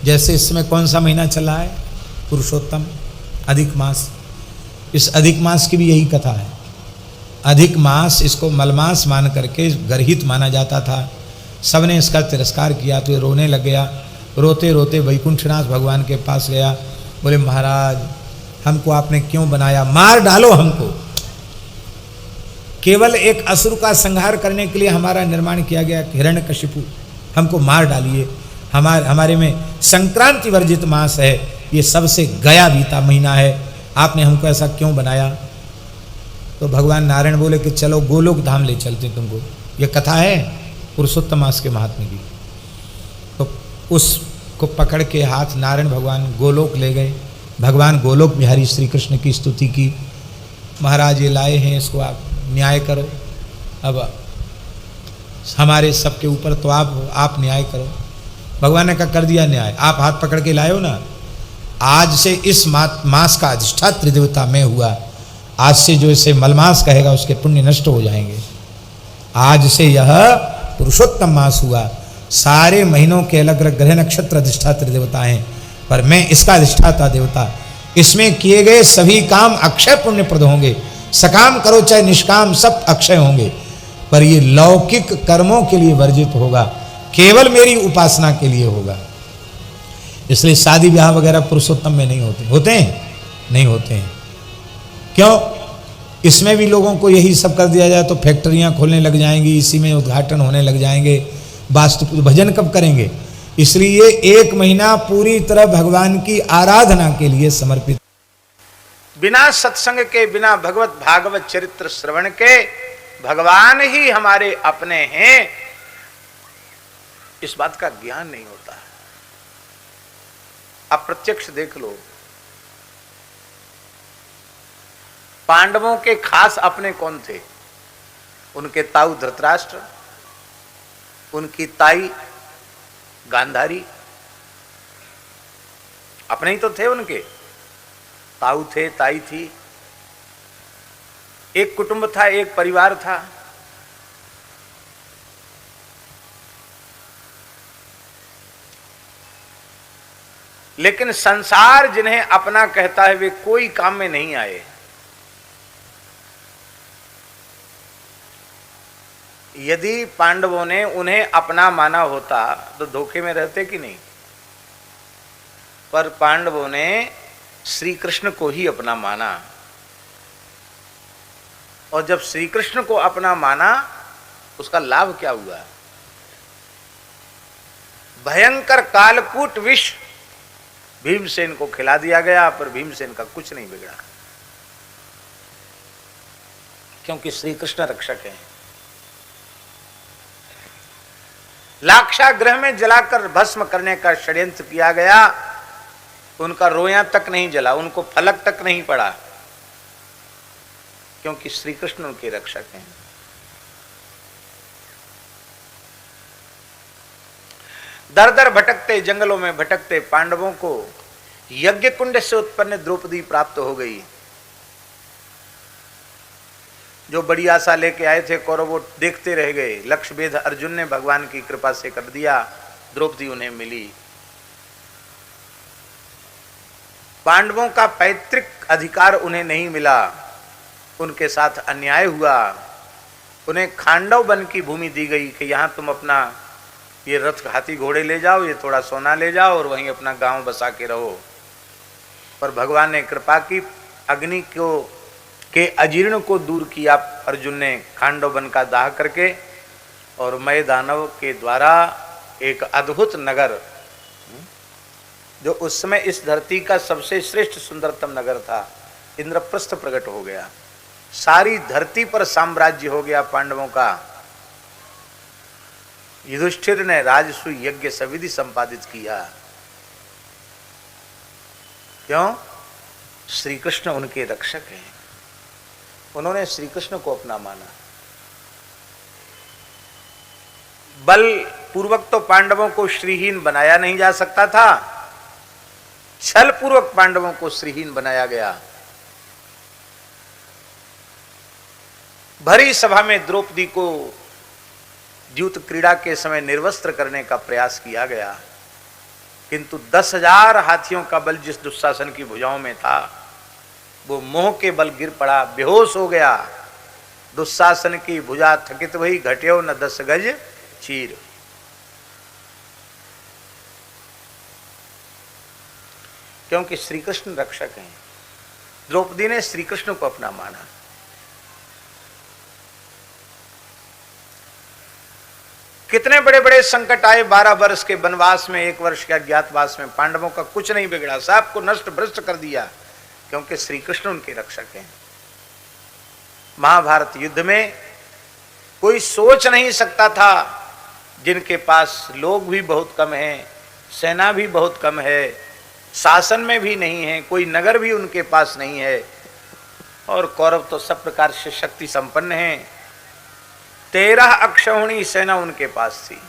जैसे इस समय कौन सा महीना चला है? पुरुषोत्तम, अधिक मास। इस अधिक मास की भी यही कथा है। अधिक मास इसको मलमास मान करके गर्हित माना जाता था। सबने इसका तिरस्कार किया तो ये रोने लग गया। रोते रोते वैकुंठनाथ भगवान के पास गया, बोले महाराज हमको आपने क्यों बनाया, मार डालो हमको। केवल एक असुर का संहार करने के लिए हमारा निर्माण किया गया हिरण्यकशिपु, हमको मार डालिए। हमारे में संक्रांति वर्जित मास है, ये सबसे गया बीता महीना है, आपने हमको ऐसा क्यों बनाया? तो भगवान नारायण बोले कि चलो गोलोक धाम ले चलते तुमको। ये कथा है पुरुषोत्तम मास के महात्म्य की। तो उसको पकड़ के हाथ नारायण भगवान गोलोक ले गए। भगवान गोलोक बिहारी श्री कृष्ण की स्तुति की, महाराज ये लाए हैं, इसको आप न्याय करो। अब हमारे सबके ऊपर तो आप न्याय करो। भगवान ने कहा कर दिया न्याय, आप हाथ पकड़ के लाए हो ना, आज से इस मास का अधिष्ठात्री देवता मैं हुआ। आज से जो इसे मलमास कहेगा उसके पुण्य नष्ट हो जाएंगे। आज से यह पुरुषोत्तम मास हुआ। सारे महीनों के अलग अलग ग्रह नक्षत्र अधिष्ठात्री देवता हैं, पर मैं इसका अधिष्ठाता देवता। इसमें किए गए सभी काम अक्षय पुण्य प्रद होंगे। सकाम करो चाहे निष्काम, सब अक्षय होंगे, पर ये लौकिक कर्मों के लिए वर्जित होगा, केवल मेरी उपासना के लिए होगा। इसलिए शादी ब्याह वगैरह पुरुषोत्तम में नहीं होते। होते हैं? नहीं होते हैं। क्यों? इसमें भी लोगों को यही सब कर दिया जाए तो फैक्ट्रियां खोलने लग जाएंगी, इसी में उद्घाटन होने लग जाएंगे, वास्तु भजन कब करेंगे? इसलिए एक महीना पूरी तरह भगवान की आराधना के लिए समर्पित। बिना सत्संग के, बिना भगवत भागवत चरित्र श्रवण के भगवान ही हमारे अपने हैं, इस बात का ज्ञान नहीं होता है। आप प्रत्यक्ष देख लो, पांडवों के खास अपने कौन थे? उनके ताऊ धृतराष्ट्र, उनकी ताई गांधारी, अपने ही तो थे उनके। ताऊ थे, ताई थी, एक कुटुंब था, एक परिवार था। लेकिन संसार जिन्हें अपना कहता है वे कोई काम में नहीं आए। यदि पांडवों ने उन्हें अपना माना होता तो धोखे में रहते कि नहीं? पर पांडवों ने श्री कृष्ण को ही अपना माना, और जब श्री कृष्ण को अपना माना उसका लाभ क्या हुआ? भयंकर कालकूट विष भीमसेन को खिला दिया गया, पर भीमसेन का कुछ नहीं बिगड़ा, क्योंकि श्री कृष्ण रक्षक हैं। लाक्षागृह में जलाकर भस्म करने का षड्यंत्र किया गया, उनका रोया तक नहीं जला, उनको फलक तक नहीं पड़ा, क्योंकि श्री कृष्ण उनके रक्षक हैं। दर दर भटकते, जंगलों में भटकते पांडवों को यज्ञ कुंड से उत्पन्न द्रौपदी प्राप्त हो गई। जो बड़ी आशा लेके आए थे कौरव, देखते रह गए। लक्ष्य भेद अर्जुन ने भगवान की कृपा से कर दिया, द्रौपदी उन्हें मिली। पांडवों का पैतृक अधिकार उन्हें नहीं मिला, उनके साथ अन्याय हुआ। उन्हें खांडव वन की भूमि दी गई कि यहां तुम अपना ये रथ, हाथी, घोड़े ले जाओ, ये थोड़ा सोना ले जाओ और वहीं अपना गांव बसा के रहो। पर भगवान ने कृपा की, अग्नि के अजीर्ण को दूर किया अर्जुन ने खांडव वन का दाह करके, और मय दानव के द्वारा एक अद्भुत नगर, जो उस समय इस धरती का सबसे श्रेष्ठ सुंदरतम नगर था, इंद्रप्रस्थ प्रकट हो गया। सारी धरती पर साम्राज्य हो गया पांडवों का। युधिष्ठिर ने राजसूय यज्ञ सविधि संपादित किया। क्यों? श्री कृष्ण उनके रक्षक हैं, उन्होंने श्री कृष्ण को अपना माना। बल पूर्वक तो पांडवों को श्रीहीन बनाया नहीं जा सकता था, छल पूर्वक पांडवों को श्रीहीन बनाया गया। भरी सभा में द्रौपदी को द्यूत क्रीड़ा के समय निर्वस्त्र करने का प्रयास किया गया। किंतु 10,000 हाथियों का बल जिस दुशासन की भुजाओं में था, वो मोह के बल गिर पड़ा, बेहोश हो गया। दुशासन की भुजा थकित हुई, घट्यो न 10 गज चीर। क्योंकि श्री कृष्ण रक्षक हैं। द्रौपदी ने श्री कृष्ण को अपना माना। कितने बड़े बड़े संकट आए 12 वर्ष के वनवास में, 1 वर्ष के अज्ञातवास में, पांडवों का कुछ नहीं बिगड़ा, सबको नष्ट भ्रष्ट कर दिया, क्योंकि श्री कृष्ण उनके रक्षक हैं। महाभारत युद्ध में कोई सोच नहीं सकता था, जिनके पास लोग भी बहुत कम हैं, सेना भी बहुत कम है, शासन में भी नहीं है, कोई नगर भी उनके पास नहीं है, और कौरव तो सब प्रकार से शक्ति संपन्न हैं। 13 अक्षौहिणी सेना उनके पास थी,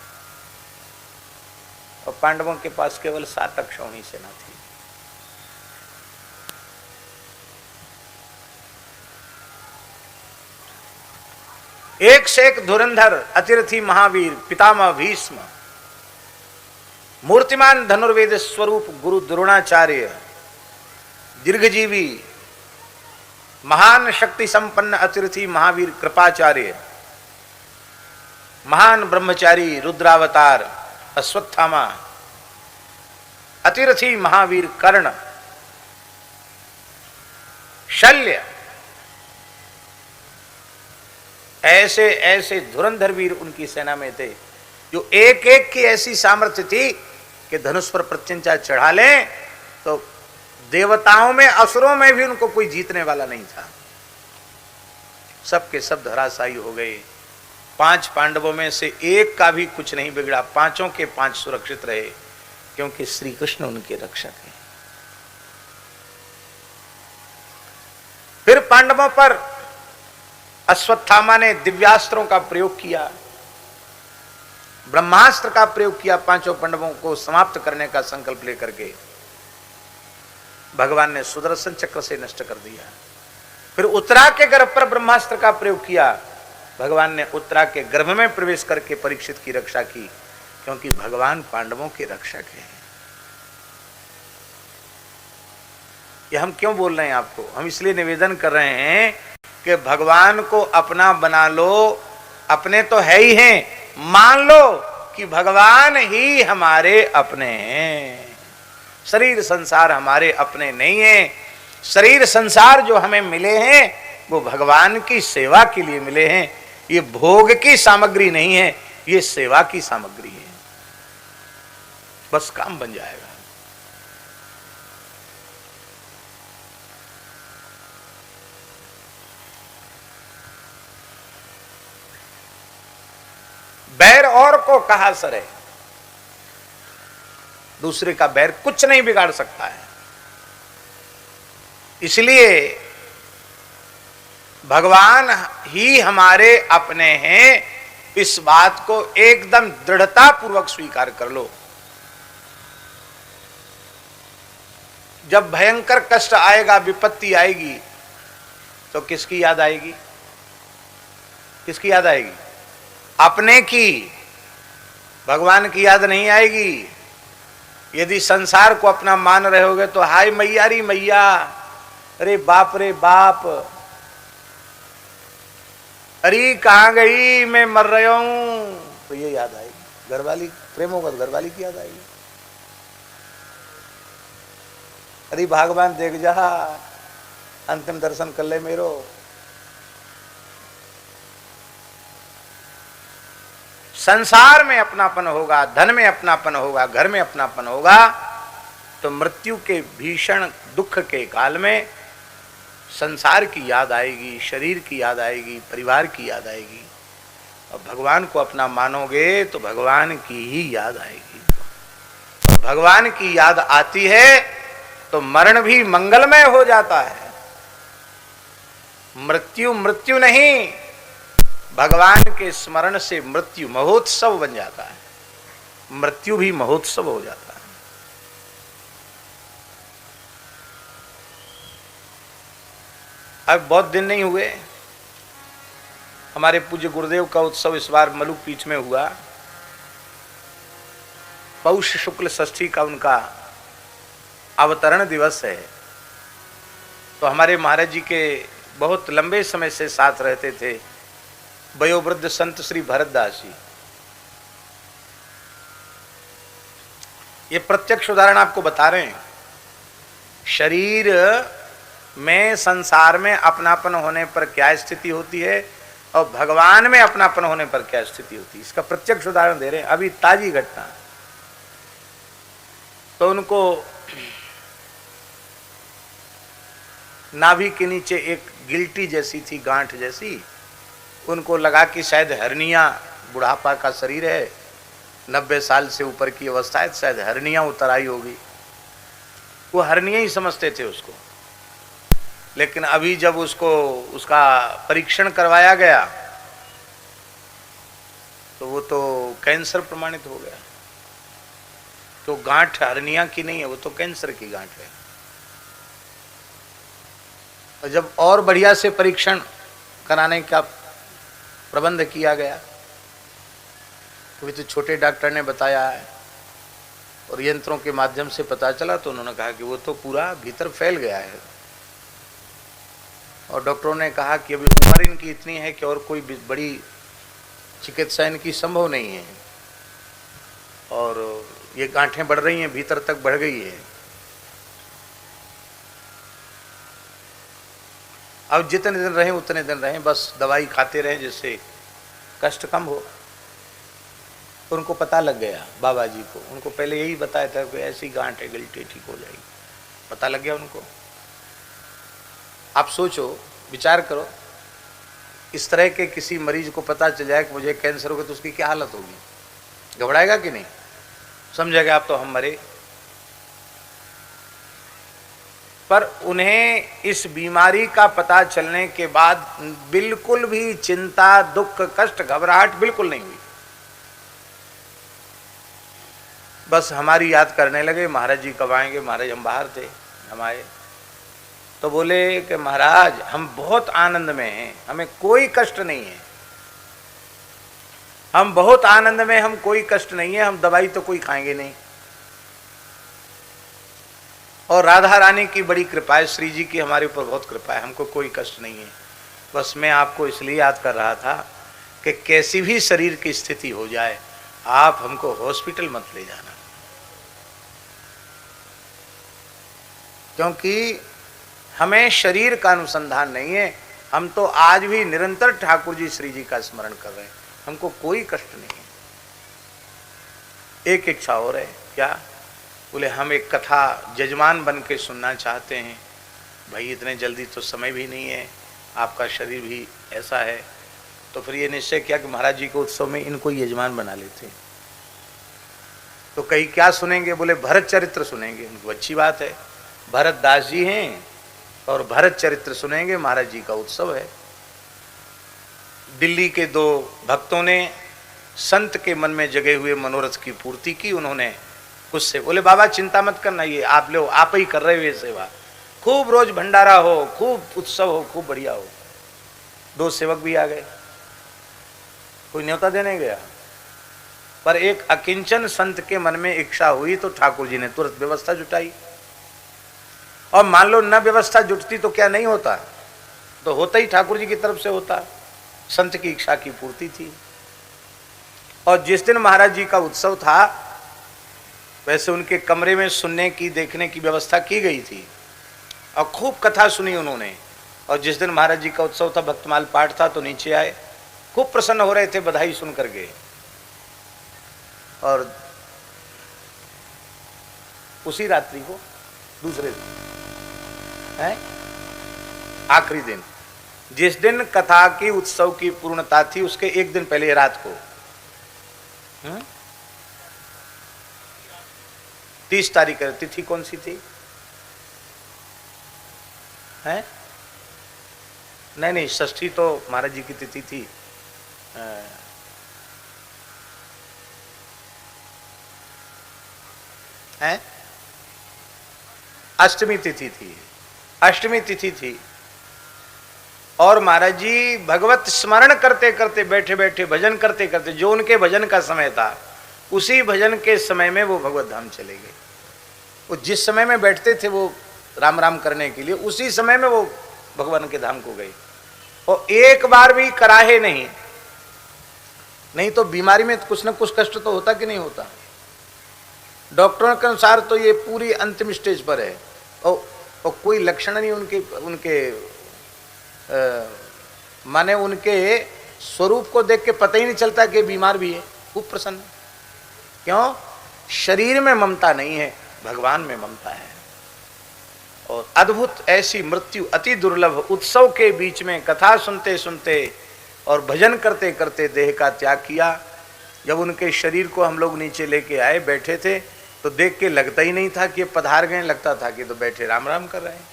और पांडवों के पास केवल 7 अक्षौहिणी सेना थी। एक से एक धुरंधर, अतिरथी महावीर, पितामह भीष्म, मूर्तिमान धनुर्वेद स्वरूप गुरु द्रोणाचार्य, दीर्घजीवी महान शक्ति संपन्न अतिरथी महावीर कृपाचार्य, महान ब्रह्मचारी रुद्रावतार अश्वत्थामा, अतिरथी महावीर कर्ण, शल्य, ऐसे ऐसे धुरंधर वीर उनकी सेना में थे, जो एक एक की ऐसी सामर्थ्य थी कि धनुष पर प्रत्यंचा चढ़ा लें तो देवताओं में असुरों में भी उनको कोई जीतने वाला नहीं था। सबके सब धराशायी हो गए। 5 पांडवों में से एक का भी कुछ नहीं बिगड़ा, 5 के 5 सुरक्षित रहे, क्योंकि श्री कृष्ण उनके रक्षक हैं। फिर पांडवों पर अश्वत्थामा ने दिव्यास्त्रों का प्रयोग किया, ब्रह्मास्त्र का प्रयोग किया, 5 पांडवों को समाप्त करने का संकल्प लेकर के भगवान ने सुदर्शन चक्र से नष्ट कर दिया। फिर उत्तरा के गर्भ पर ब्रह्मास्त्र का प्रयोग किया, भगवान ने उत्तरा के गर्भ में प्रवेश करके परीक्षित की रक्षा की, क्योंकि भगवान पांडवों के रक्षक हैं। ये हम क्यों बोल रहे हैं आपको? हम इसलिए निवेदन कर रहे हैं कि भगवान को अपना बना लो, अपने तो है ही हैं, मान लो कि भगवान ही हमारे अपने हैं। शरीर संसार हमारे अपने नहीं है। शरीर संसार जो हमें मिले हैं वो भगवान की सेवा के लिए मिले हैं। ये भोग की सामग्री नहीं है, ये सेवा की सामग्री है। बस काम बन जाएगा। बैर और को कहा सरे, दूसरे का बैर कुछ नहीं बिगाड़ सकता है। इसलिए भगवान ही हमारे अपने हैं, इस बात को एकदम दृढ़ता पूर्वक स्वीकार कर लो। जब भयंकर कष्ट आएगा, विपत्ति आएगी, तो किसकी याद आएगी? किसकी याद आएगी? अपने की, भगवान की याद नहीं आएगी। यदि संसार को अपना मान रहे होगे तो हाय मैया री मैया, अरे बाप रे बाप, अरे कहां गई, मैं मर रहा हूं, तो ये याद आएगी। घरवाली प्रेम होगा तो घरवाली की याद आएगी। अरे भगवान देख जा, अंतिम दर्शन कर ले मेरो। संसार में अपनापन होगा, धन में अपनापन होगा, घर में अपनापन होगा, तो मृत्यु के भीषण दुख के काल में संसार की याद आएगी, शरीर की याद आएगी, परिवार की याद आएगी। और भगवान को अपना मानोगे तो भगवान की ही याद आएगी। और भगवान की याद आती है तो मरण भी मंगलमय हो जाता है। मृत्यु मृत्यु नहीं, भगवान के स्मरण से मृत्यु महोत्सव बन जाता है। मृत्यु भी महोत्सव हो जाता है। अब बहुत दिन नहीं हुए, हमारे पूज्य गुरुदेव का उत्सव इस बार मलुक पीठ में हुआ। पौष शुक्ल षष्ठी का उनका अवतरण दिवस है। तो हमारे महाराज जी के बहुत लंबे समय से साथ रहते थे वयोवृद्ध संत श्री भरतदास जी। ये प्रत्यक्ष उदाहरण आपको बता रहे हैं। शरीर में संसार में अपनापन होने पर क्या स्थिति होती है और भगवान में अपनापन होने पर क्या स्थिति होती है, इसका प्रत्यक्ष उदाहरण दे रहे हैं। अभी ताजी घटना। तो उनको नाभि के नीचे एक गिल्टी जैसी थी, गांठ जैसी, उनको लगा कि शायद हर्निया, बुढ़ापा का शरीर है, 90 साल से ऊपर की अवस्था है, शायद हर्निया उतर आई होगी। वो हर्निया ही समझते थे उसको। लेकिन अभी जब उसको उसका परीक्षण करवाया गया तो वो तो कैंसर प्रमाणित हो गया। तो गांठ हर्निया की नहीं है, वो तो कैंसर की गांठ है। और जब और बढ़िया से परीक्षण कराने का प्रबंध किया गया तो छोटे डॉक्टर ने बताया है और यंत्रों के माध्यम से पता चला, तो उन्होंने कहा कि वो तो पूरा भीतर फैल गया है। और डॉक्टरों ने कहा कि अभी उम्र इनकी इतनी है कि और कोई बड़ी चिकित्सा इनकी संभव नहीं है और ये गांठें बढ़ रही हैं, भीतर तक बढ़ गई है। अब जितने दिन रहें उतने दिन रहें, बस दवाई खाते रहें जिससे कष्ट कम हो। उनको पता लग गया बाबा जी को, उनको पहले यही बताया था कि ऐसी गांठ है, गिल्टी ठीक हो जाएगी, पता लग गया उनको। आप सोचो, विचार करो, इस तरह के किसी मरीज को पता चल जाए कि मुझे कैंसर होगा तो उसकी क्या हालत होगी? घबराएगा कि नहीं? समझेगा आप तो हम मरे। पर उन्हें इस बीमारी का पता चलने के बाद बिल्कुल भी चिंता, दुख, कष्ट, घबराहट बिल्कुल नहीं हुई। बस हमारी याद करने लगे, महाराज जी कब आएंगे? महाराज हम बाहर थे, हम आए तो बोले कि महाराज हम बहुत आनंद में हैं, हमें कोई कष्ट नहीं है, हम बहुत आनंद में, हम कोई कष्ट नहीं है, हम दवाई तो कोई खाएंगे नहीं। और राधा रानी की बड़ी कृपा है, श्री जी की हमारे ऊपर बहुत कृपा है, हमको कोई कष्ट नहीं है। बस मैं आपको इसलिए याद कर रहा था कि कैसी भी शरीर की स्थिति हो जाए आप हमको हॉस्पिटल मत ले जाना, क्योंकि हमें शरीर का अनुसंधान नहीं है। हम तो आज भी निरंतर ठाकुर जी श्री जी का स्मरण कर रहे हैं, हमको कोई कष्ट नहीं है। एक इच्छा हो रहे, क्या? बोले हम एक कथा जजमान बन के सुनना चाहते हैं। भाई इतने जल्दी तो समय भी नहीं है, आपका शरीर भी ऐसा है। तो फिर ये निश्चय किया कि महाराज जी के उत्सव में इनको यजमान बना लेते हैं। तो कहीं क्या सुनेंगे? बोले भरत चरित्र सुनेंगे। उनको अच्छी बात है, भरत दास जी हैं और भरत चरित्र सुनेंगे, महाराज जी का उत्सव है। दिल्ली के दो भक्तों ने संत के मन में जगे हुए मनोरथ की पूर्ति की। उन्होंने उससे बोले बाबा चिंता मत करना, ये आप लो, आप ही कर रहे हो ये सेवा, खूब रोज भंडारा हो, खूब उत्सव हो, खूब बढ़िया हो। दो सेवक भी आ गए, कोई न्योता देने गया, पर एक अकिंचन संत के मन में इच्छा हुई तो ठाकुर जी ने तुरंत व्यवस्था जुटाई। और मान लो न व्यवस्था जुटती तो क्या नहीं होता? तो होता ही ठाकुर जी की तरफ से होता, संत की इच्छा की पूर्ति थी। और जिस दिन महाराज जी का उत्सव था वैसे उनके कमरे में सुनने की, देखने की व्यवस्था की गई थी और खूब कथा सुनी उन्होंने। और जिस दिन महाराज जी का उत्सव था, भक्तमाल पाठ था, तो नीचे आए, खूब प्रसन्न हो रहे थे बधाई सुन करके। और उसी रात्रि को, दूसरे दिन है आखिरी दिन, जिस दिन कथा की उत्सव की पूर्णता थी, उसके एक दिन पहले रात को 30 तारीख, तिथि कौन सी थी? है नहीं, षष्ठी तो महाराज जी की तिथि थी। है अष्टमी तिथि थी, अष्टमी तिथि थी। और महाराज जी भगवत स्मरण करते करते, बैठे बैठे भजन करते करते, जो उनके भजन का समय था उसी भजन के समय में वो भगवत धाम चले गए। वो जिस समय में बैठते थे वो राम राम करने के लिए, उसी समय में वो भगवान के धाम को गए और एक बार भी कराहे नहीं। नहीं तो बीमारी में कुछ ना कुछ कष्ट तो होता कि नहीं होता। डॉक्टरों के अनुसार तो ये पूरी अंतिम स्टेज पर है और कोई लक्षण नहीं उनके माने उनके स्वरूप को देख के पता ही नहीं चलता कि बीमार भी है, खूब प्रसन्न। क्यों? शरीर में ममता नहीं है, भगवान में ममता है। और अद्भुत ऐसी मृत्यु अति दुर्लभ, उत्सव के बीच में कथा सुनते सुनते और भजन करते करते देह का त्याग किया। जब उनके शरीर को हम लोग नीचे लेके आए, बैठे थे, तो देख के लगता ही नहीं था कि पधार गए, लगता था कि तो बैठे राम राम कर रहे हैं।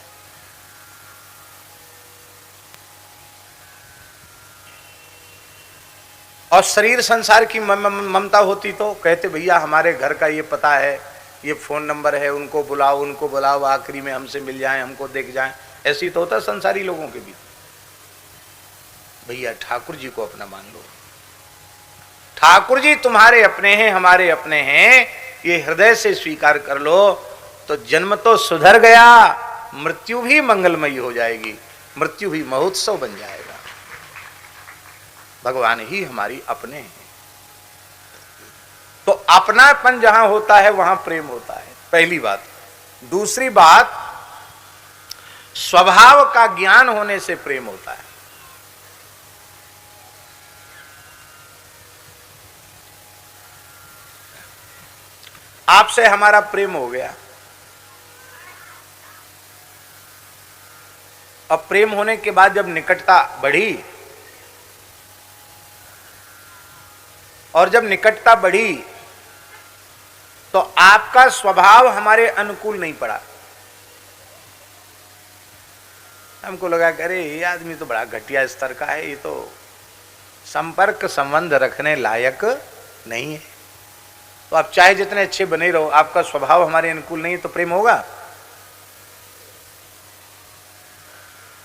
और शरीर संसार की ममता होती तो कहते भैया हमारे घर का ये पता है, ये फोन नंबर है, उनको बुलाओ, आखिरी में हमसे मिल जाएं, हमको देख जाएं। ऐसी तो होता संसारी लोगों के भी। भैया ठाकुर जी को अपना मान लो, ठाकुर जी तुम्हारे अपने हैं, हमारे अपने हैं, ये हृदय से स्वीकार कर लो तो जन्म तो सुधर गया, मृत्यु भी मंगलमयी हो जाएगी, मृत्यु भी महोत्सव बन जाएगा। भगवान ही हमारी अपने हैं। तो अपनापन जहां होता है वहां प्रेम होता है, पहली बात। दूसरी बात, स्वभाव का ज्ञान होने से प्रेम होता है। आपसे हमारा प्रेम हो गया, अब प्रेम होने के बाद जब निकटता बढ़ी, और जब निकटता बढ़ी तो आपका स्वभाव हमारे अनुकूल नहीं पड़ा। हमको लगा कि अरे ये आदमी तो बड़ा घटिया स्तर का है, ये तो संपर्क संबंध रखने लायक नहीं है। तो आप चाहे जितने अच्छे बने रहो, आपका स्वभाव हमारे अनुकूल नहीं है तो प्रेम होगा?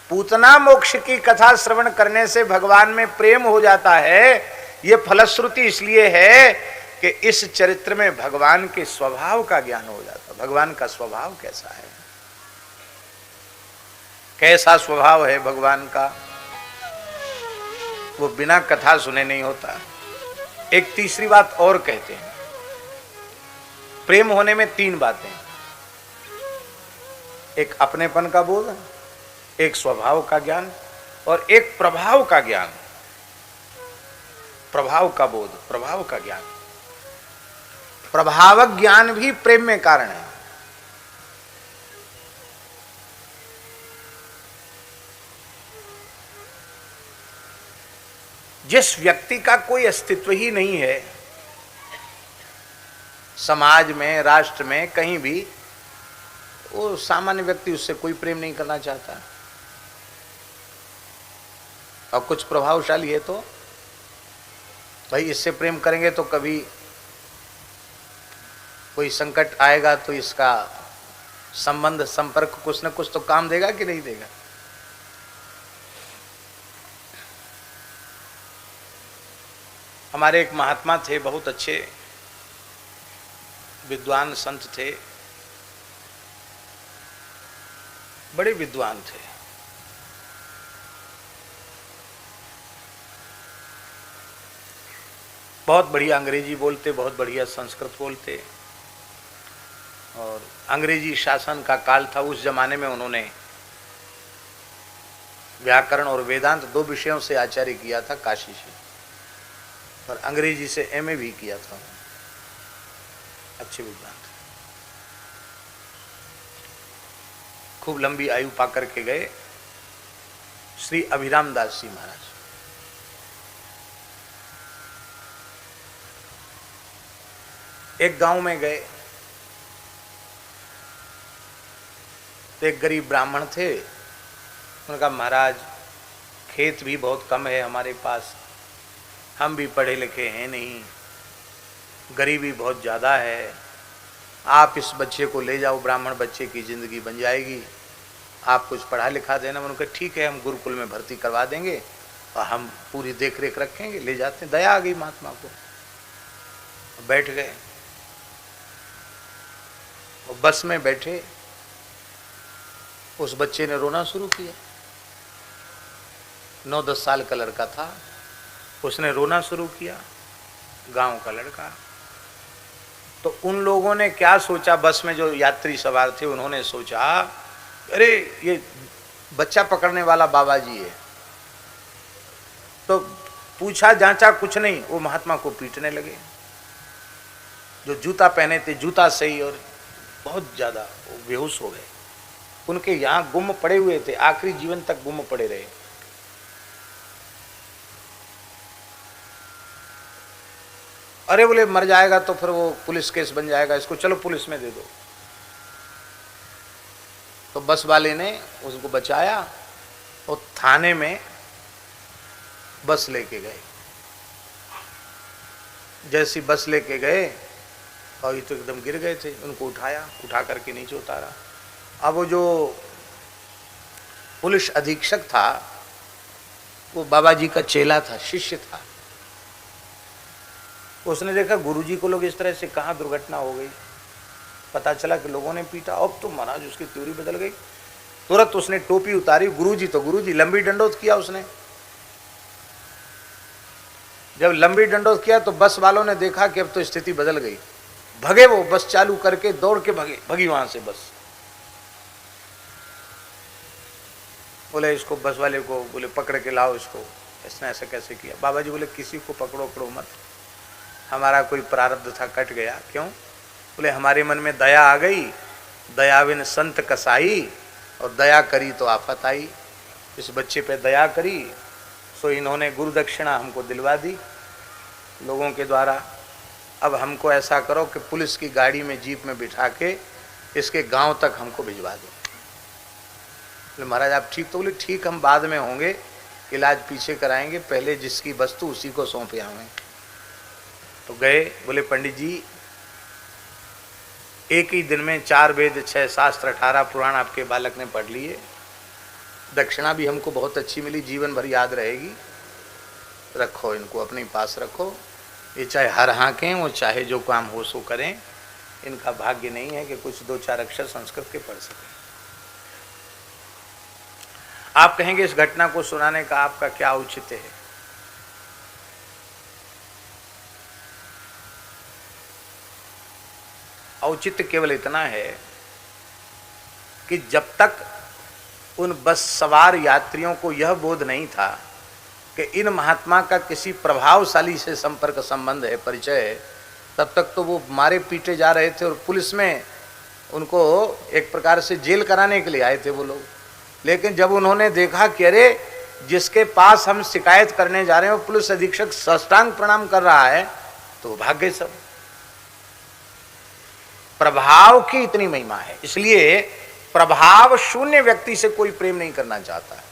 पूतना मोक्ष की कथा श्रवण करने से भगवान में प्रेम हो जाता है। ये फलश्रुति इसलिए है कि इस चरित्र में भगवान के स्वभाव का ज्ञान हो जाता। भगवान का स्वभाव कैसा है, कैसा स्वभाव है भगवान का, वो बिना कथा सुने नहीं होता। एक तीसरी बात और कहते हैं, प्रेम होने में तीन बातें, एक अपनेपन का बोध, एक स्वभाव का ज्ञान और एक प्रभाव का ज्ञान। प्रभाव का बोध, प्रभाव का ज्ञान। प्रभावक ज्ञान भी प्रेम में कारण है। जिस व्यक्ति का कोई अस्तित्व ही नहीं है समाज में, राष्ट्र में, कहीं भी, वो सामान्य व्यक्ति उससे कोई प्रेम नहीं करना चाहता। और कुछ प्रभावशाली है तो भाई इससे प्रेम करेंगे तो कभी कोई संकट आएगा तो इसका संबंध संपर्क कुछ न कुछ तो काम देगा कि नहीं देगा। हमारे एक महात्मा थे, बहुत अच्छे विद्वान संत थे, बड़े विद्वान थे। बहुत बढ़िया अंग्रेजी बोलते, बहुत बढ़िया संस्कृत बोलते। और अंग्रेजी शासन का काल था, उस जमाने में उन्होंने व्याकरण और वेदांत दो विषयों से आचार्य किया था काशी से, और अंग्रेजी से एमए भी किया था। अच्छे विद्वान थे, खूब लंबी आयु पा करके गए। श्री अभिराम दास जी महाराज, एक गांव में गए तो एक गरीब ब्राह्मण थे। उन्होंने कहा महाराज खेत भी बहुत कम है हमारे पास, हम भी पढ़े लिखे हैं नहीं, गरीबी बहुत ज़्यादा है, आप इस बच्चे को ले जाओ, ब्राह्मण बच्चे की ज़िंदगी बन जाएगी, आप कुछ पढ़ा लिखा देना। उन्होंने कहा ठीक है, हम गुरुकुल में भर्ती करवा देंगे और हम पूरी देख रेख रखेंगे। ले जाते हैं, दया आ गई महात्मा को। बैठ गए, और बस में बैठे उस बच्चे ने रोना शुरू किया। 9-10 साल का लड़का था, उसने रोना शुरू किया, गांव का लड़का। तो उन लोगों ने क्या सोचा, बस में जो यात्री सवार थे उन्होंने सोचा, अरे ये बच्चा पकड़ने वाला बाबा जी है। तो पूछा जांचा कुछ नहीं, वो महात्मा को पीटने लगे। जो जूता पहने थे जूता से ही, और बहुत ज्यादा बेहोश हो गए। उनके यहाँ गुम पड़े हुए थे, आखिरी जीवन तक गुम पड़े रहे। अरे बोले मर जाएगा तो फिर वो पुलिस केस बन जाएगा, इसको चलो पुलिस में दे दो। तो बस वाले ने उसको बचाया और थाने में बस लेके गए। जैसी बस लेके गए और ये तो एकदम गिर गए थे, उनको उठाया, उठा करके नीचे उतारा। अब वो जो पुलिस अधीक्षक था वो बाबा जी का चेला था, शिष्य था। उसने देखा गुरुजी को लोग इस तरह से, कहाँ दुर्घटना हो गई, पता चला कि लोगों ने पीटा। अब तो महाराज उसकी थ्योरी बदल गई। तुरंत उसने टोपी उतारी, गुरुजी तो गुरुजी, लंबी डंडोत किया उसने। जब लंबी डंडोत किया तो बस वालों ने देखा कि अब तो स्थिति बदल गई। भगे, वो बस चालू करके दौड़ के भगी वहां से बस। बोले इसको, बस वाले को बोले पकड़ के लाओ इसको। इसने ऐसा कैसे किया? बाबा जी बोले किसी को पकड़ो मत, हमारा कोई प्रारब्ध था कट गया। क्यों? बोले हमारे मन में दया आ गई, दयाविन संत कसाई, और दया करी तो आफत आई। इस बच्चे पे दया करी, सो इन्होंने गुरु दक्षिणा हमको दिलवा दी लोगों के द्वारा। अब हमको ऐसा करो कि पुलिस की गाड़ी में, जीप में बिठा के इसके गांव तक हमको भिजवा दो। बोले महाराज आप ठीक? तो बोले ठीक, हम बाद में होंगे, इलाज पीछे कराएंगे, पहले जिसकी वस्तु उसी को सौंपे आवें। तो गए। बोले पंडित जी एक ही दिन में 4 वेद 6 शास्त्र 18 पुराण आपके बालक ने पढ़ लिए, दक्षिणा भी हमको बहुत अच्छी मिली, जीवन भर याद रहेगी, रखो इनको अपने पास रखो। ये चाहे हर हाँकें, वो चाहे जो काम हो सो करें, इनका भाग्य नहीं है कि कुछ 2-4 अक्षर संस्कृत के पढ़ सकें। आप कहेंगे इस घटना को सुनाने का आपका क्या औचित्य है? औचित्य केवल इतना है कि जब तक उन बस सवार यात्रियों को यह बोध नहीं था कि इन महात्मा का किसी प्रभावशाली से संपर्क संबंध है, परिचय है, तब तक तो वो मारे पीटे जा रहे थे और पुलिस में उनको एक प्रकार से जेल कराने के लिए आए थे वो लोग। लेकिन जब उन्होंने देखा कि अरे जिसके पास हम शिकायत करने जा रहे हैं वो पुलिस अधीक्षक साष्टांग प्रणाम कर रहा है, तो भाग गए सब। प्रभाव की इतनी महिमा है, इसलिए प्रभाव शून्य व्यक्ति से कोई प्रेम नहीं करना चाहता है।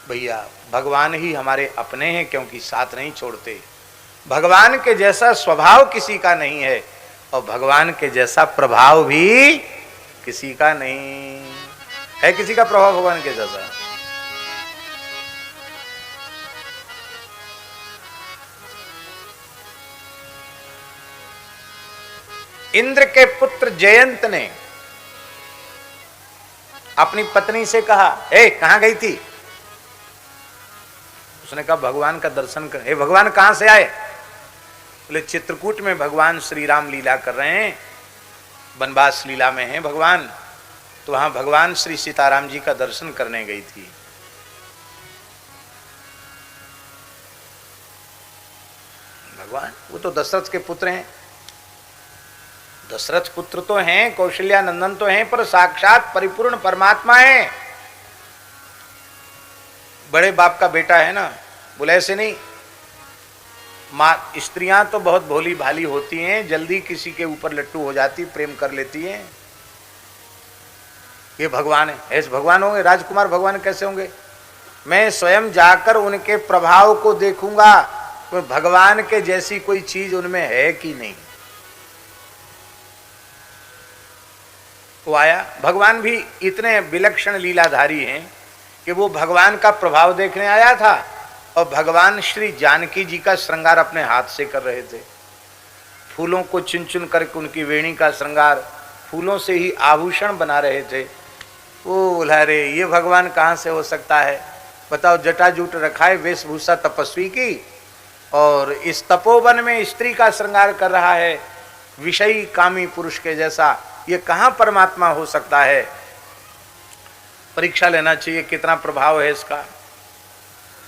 भैया भगवान ही हमारे अपने हैं, क्योंकि साथ नहीं छोड़ते। भगवान के जैसा स्वभाव किसी का नहीं है और भगवान के जैसा प्रभाव भी किसी का नहीं है। किसी का प्रभाव भगवान के जैसा? इंद्र के पुत्र जयंत ने अपनी पत्नी से कहा, ए कहां गई थी? उसने कहा भगवान का दर्शन कर। हे भगवान कहां से आए? बोले चित्रकूट में भगवान श्री राम लीला कर रहे हैं, वनवास लीला में हैं भगवान, तो वहां भगवान श्री सीताराम जी का दर्शन करने गई थी। भगवान वो तो दशरथ के पुत्र हैं, दशरथ पुत्र तो हैं, कौशल्या नंदन तो हैं, पर साक्षात परिपूर्ण परमात्मा है। बड़े बाप का बेटा है ना। बोले ऐसे नहीं, माँ स्त्रियां तो बहुत भोली भाली होती हैं, जल्दी किसी के ऊपर लट्टू हो जाती, प्रेम कर लेती हैं। ये भगवान है, ऐसे भगवान होंगे? राजकुमार भगवान कैसे होंगे? मैं स्वयं जाकर उनके प्रभाव को देखूंगा, तो भगवान के जैसी कोई चीज उनमें है कि नहीं। वो आया। भगवान भी इतने विलक्षण लीलाधारी हैं कि वो भगवान का प्रभाव देखने आया था और भगवान श्री जानकी जी का श्रृंगार अपने हाथ से कर रहे थे। फूलों को चुन चुन करके उनकी वेणी का श्रृंगार फूलों से ही आभूषण बना रहे थे। वो बोला रे ये भगवान कहाँ से हो सकता है, बताओ, जटाजूट रखा है, वेशभूषा तपस्वी की, और इस तपोवन में स्त्री का श्रृंगार कर रहा है विषयी कामी पुरुष के जैसा, ये कहाँ परमात्मा हो सकता है। परीक्षा लेना चाहिए कितना प्रभाव है इसका।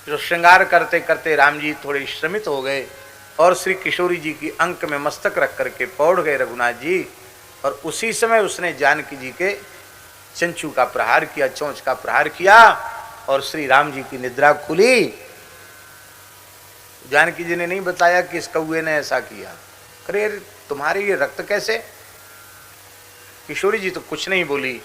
जो श्रृंगार करते करते राम जी थोड़े श्रमित हो गए और श्री किशोरी जी की अंक में मस्तक रख करके पौड़ गए रघुनाथ जी, और उसी समय उसने जानकी जी के चंचू का प्रहार किया, चोंच का प्रहार किया, और श्री राम जी की निद्रा खुली। जानकी जी ने नहीं बताया कि इस कौए ने ऐसा किया। अरे तुम्हारे ये रक्त कैसे? किशोरी जी तो कुछ नहीं बोली,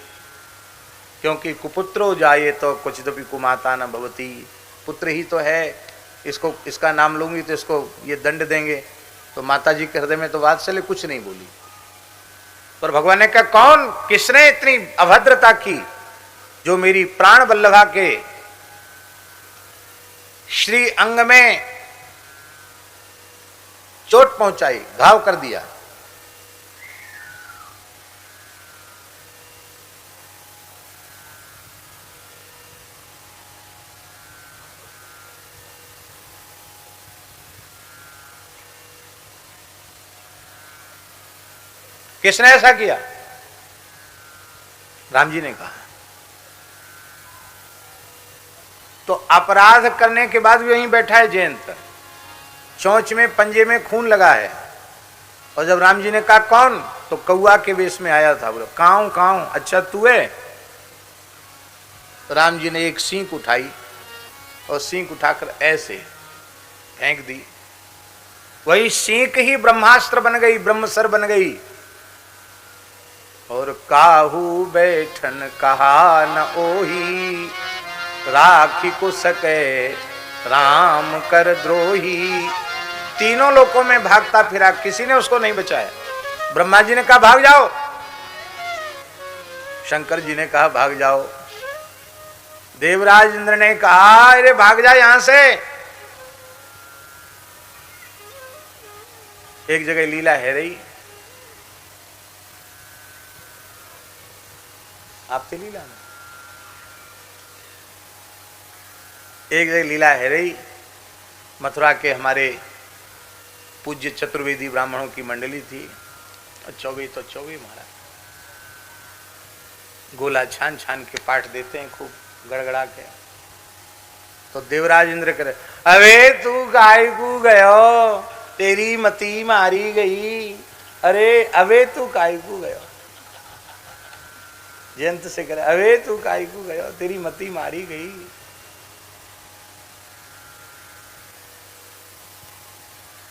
क्योंकि कुपुत्रो जाए तो कुछ तो भी कुमाता न भवती, पुत्र ही तो है, इसको इसका नाम लूंगी तो इसको ये दंड देंगे। तो माता जी के हृदय में तो वात्सल्य, कुछ नहीं बोली। पर भगवान ने कहा कौन, किसने इतनी अभद्रता की जो मेरी प्राण वल्लभा के श्री अंग में चोट पहुंचाई, घाव कर दिया। किसने ऐसा किया? राम जी ने कहा। तो अपराध करने के बाद भी वहीं बैठा है जयंत, चोंच में पंजे में खून लगा है, और जब राम जी ने कहा कौन, तो कौआ के वेश में आया था। बोला काऊ काऊ, अच्छा तू है? तो राम जी ने एक सींग उठाई और सींग उठाकर ऐसे फेंक दी। वही सींग ही ब्रह्मास्त्र बन गई, ब्रह्मसर बन गई। और काहू बैठन कहा न ओही, राखी को सके राम कर द्रोही। तीनों लोकों में भागता फिरा, किसी ने उसको नहीं बचाया। ब्रह्मा जी ने कहा भाग जाओ, शंकर जी ने कहा भाग जाओ, देवराज इंद्र ने कहा अरे भाग जा यहां से। एक जगह लीला है रही, आपसे लीला में एक जगह लीला है रही। मथुरा के हमारे पूज्य चतुर्वेदी ब्राह्मणों की मंडली थी, और चौबे तो चौबे महाराज गोला छान छान के पाठ देते हैं खूब गड़गड़ा के। तो देवराज इंद्र करे अबे तू गाय को गयो, तेरी मती मारी गई। अरे अबे तू काय को गयो, जयंत से करे अबे तू काय को गयो, तेरी मती मारी गई।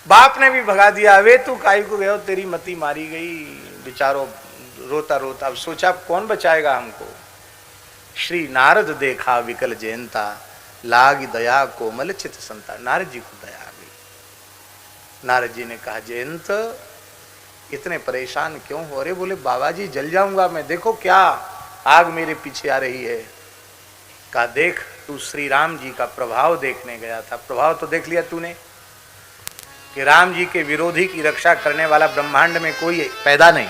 बाप ने भी भगा दिया, अबे तू काय को गयो, तेरी मती मारी गई। बेचारो रोता रोता, अब सोचा कौन बचाएगा हमको। श्री नारद देखा विकल जयंता, लाग दया कोमल चित संता। नारद जी को दया आ गई। नारद जी ने कहा जयंत इतने परेशान क्यों हो रहे? बोले बाबा जी जल जाऊंगा मैं, देखो क्या आग मेरे पीछे आ रही है। कहा देख तू श्री राम जी का प्रभाव देखने गया था, प्रभाव तो देख लिया तूने कि राम जी के विरोधी की रक्षा करने वाला ब्रह्मांड में कोई पैदा नहीं।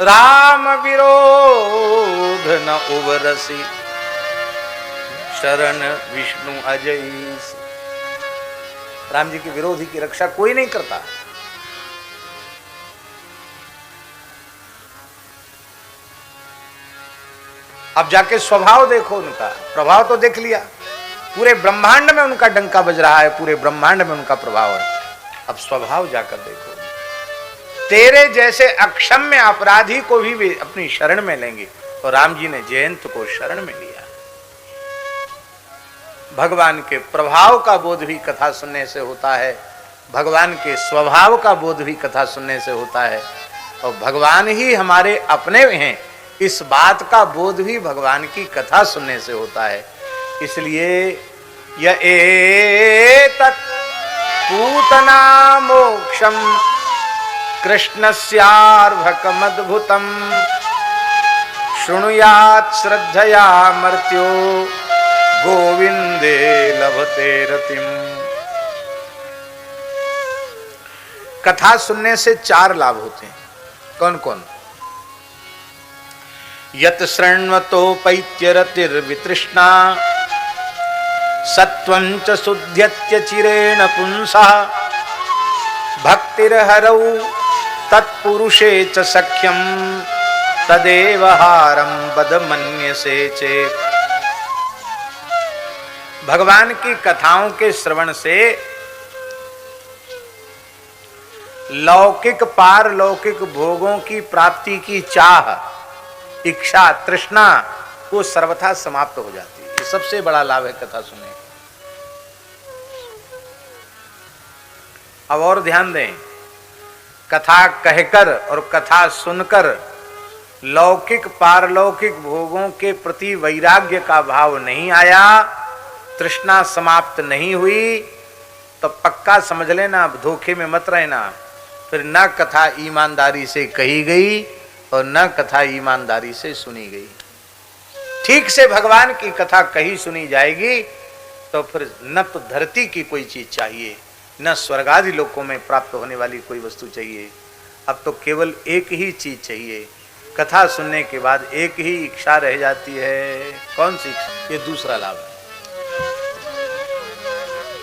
राम विरोध न उबरसी, शरण विष्णु अजय। राम जी के विरोधी की रक्षा कोई नहीं करता। अब जाके स्वभाव देखो उनका, प्रभाव तो देख लिया, पूरे ब्रह्मांड में उनका डंका बज रहा है, पूरे ब्रह्मांड में उनका प्रभाव है। अब स्वभाव जाकर देखो, तेरे जैसे अक्षम्य अपराधी को भी वे अपनी शरण में लेंगे, और राम जी ने जयंत को शरण में लिया। भगवान के प्रभाव का बोध भी कथा सुनने से होता है, भगवान के स्वभाव का बोध भी कथा सुनने से होता है, और भगवान ही हमारे अपने हैं इस बात का बोध भी भगवान की कथा सुनने से होता है। इसलिए य एतत् पूतना मोक्षम कृष्णस्यार्भकमद्भुतम शृणुयात् श्रद्धया मर्त्यो गोविंदे लभते रतिम। कथा सुनने से 4 लाभ होते हैं। कौन कौन? यत शृण्वतोपैत्यरतिर्वितृष्णा सत्वं च शुद्ध्यत्य चिरेण पुंसः भक्तिर्हरौ तत्पुरुषे च सख्यं तदेव हारं बदमन्यसे चेत्। भगवान की कथाओं के श्रवण से लौकिक पारलौकिक भोगों की प्राप्ति की चाह, इच्छा, तृष्णा वो सर्वथा समाप्त हो जाती है। ये सबसे बड़ा लाभ है कथा सुनने का। अब और ध्यान दें, कथा कहकर और कथा सुनकर लौकिक पारलौकिक भोगों के प्रति वैराग्य का भाव नहीं आया, तृष्णा समाप्त नहीं हुई, तो पक्का समझ लेना, धोखे में मत रहना। फिर न कथा ईमानदारी से कही गई और न कथा ईमानदारी से सुनी गई। ठीक से भगवान की कथा कही सुनी जाएगी तो फिर न तो धरती की कोई चीज चाहिए, न स्वर्गादि लोकों में प्राप्त होने वाली कोई वस्तु चाहिए। अब तो केवल एक ही चीज चाहिए। कथा सुनने के बाद एक ही इच्छा रह जाती है। कौन सी इच्छा? ये दूसरा लाभ है।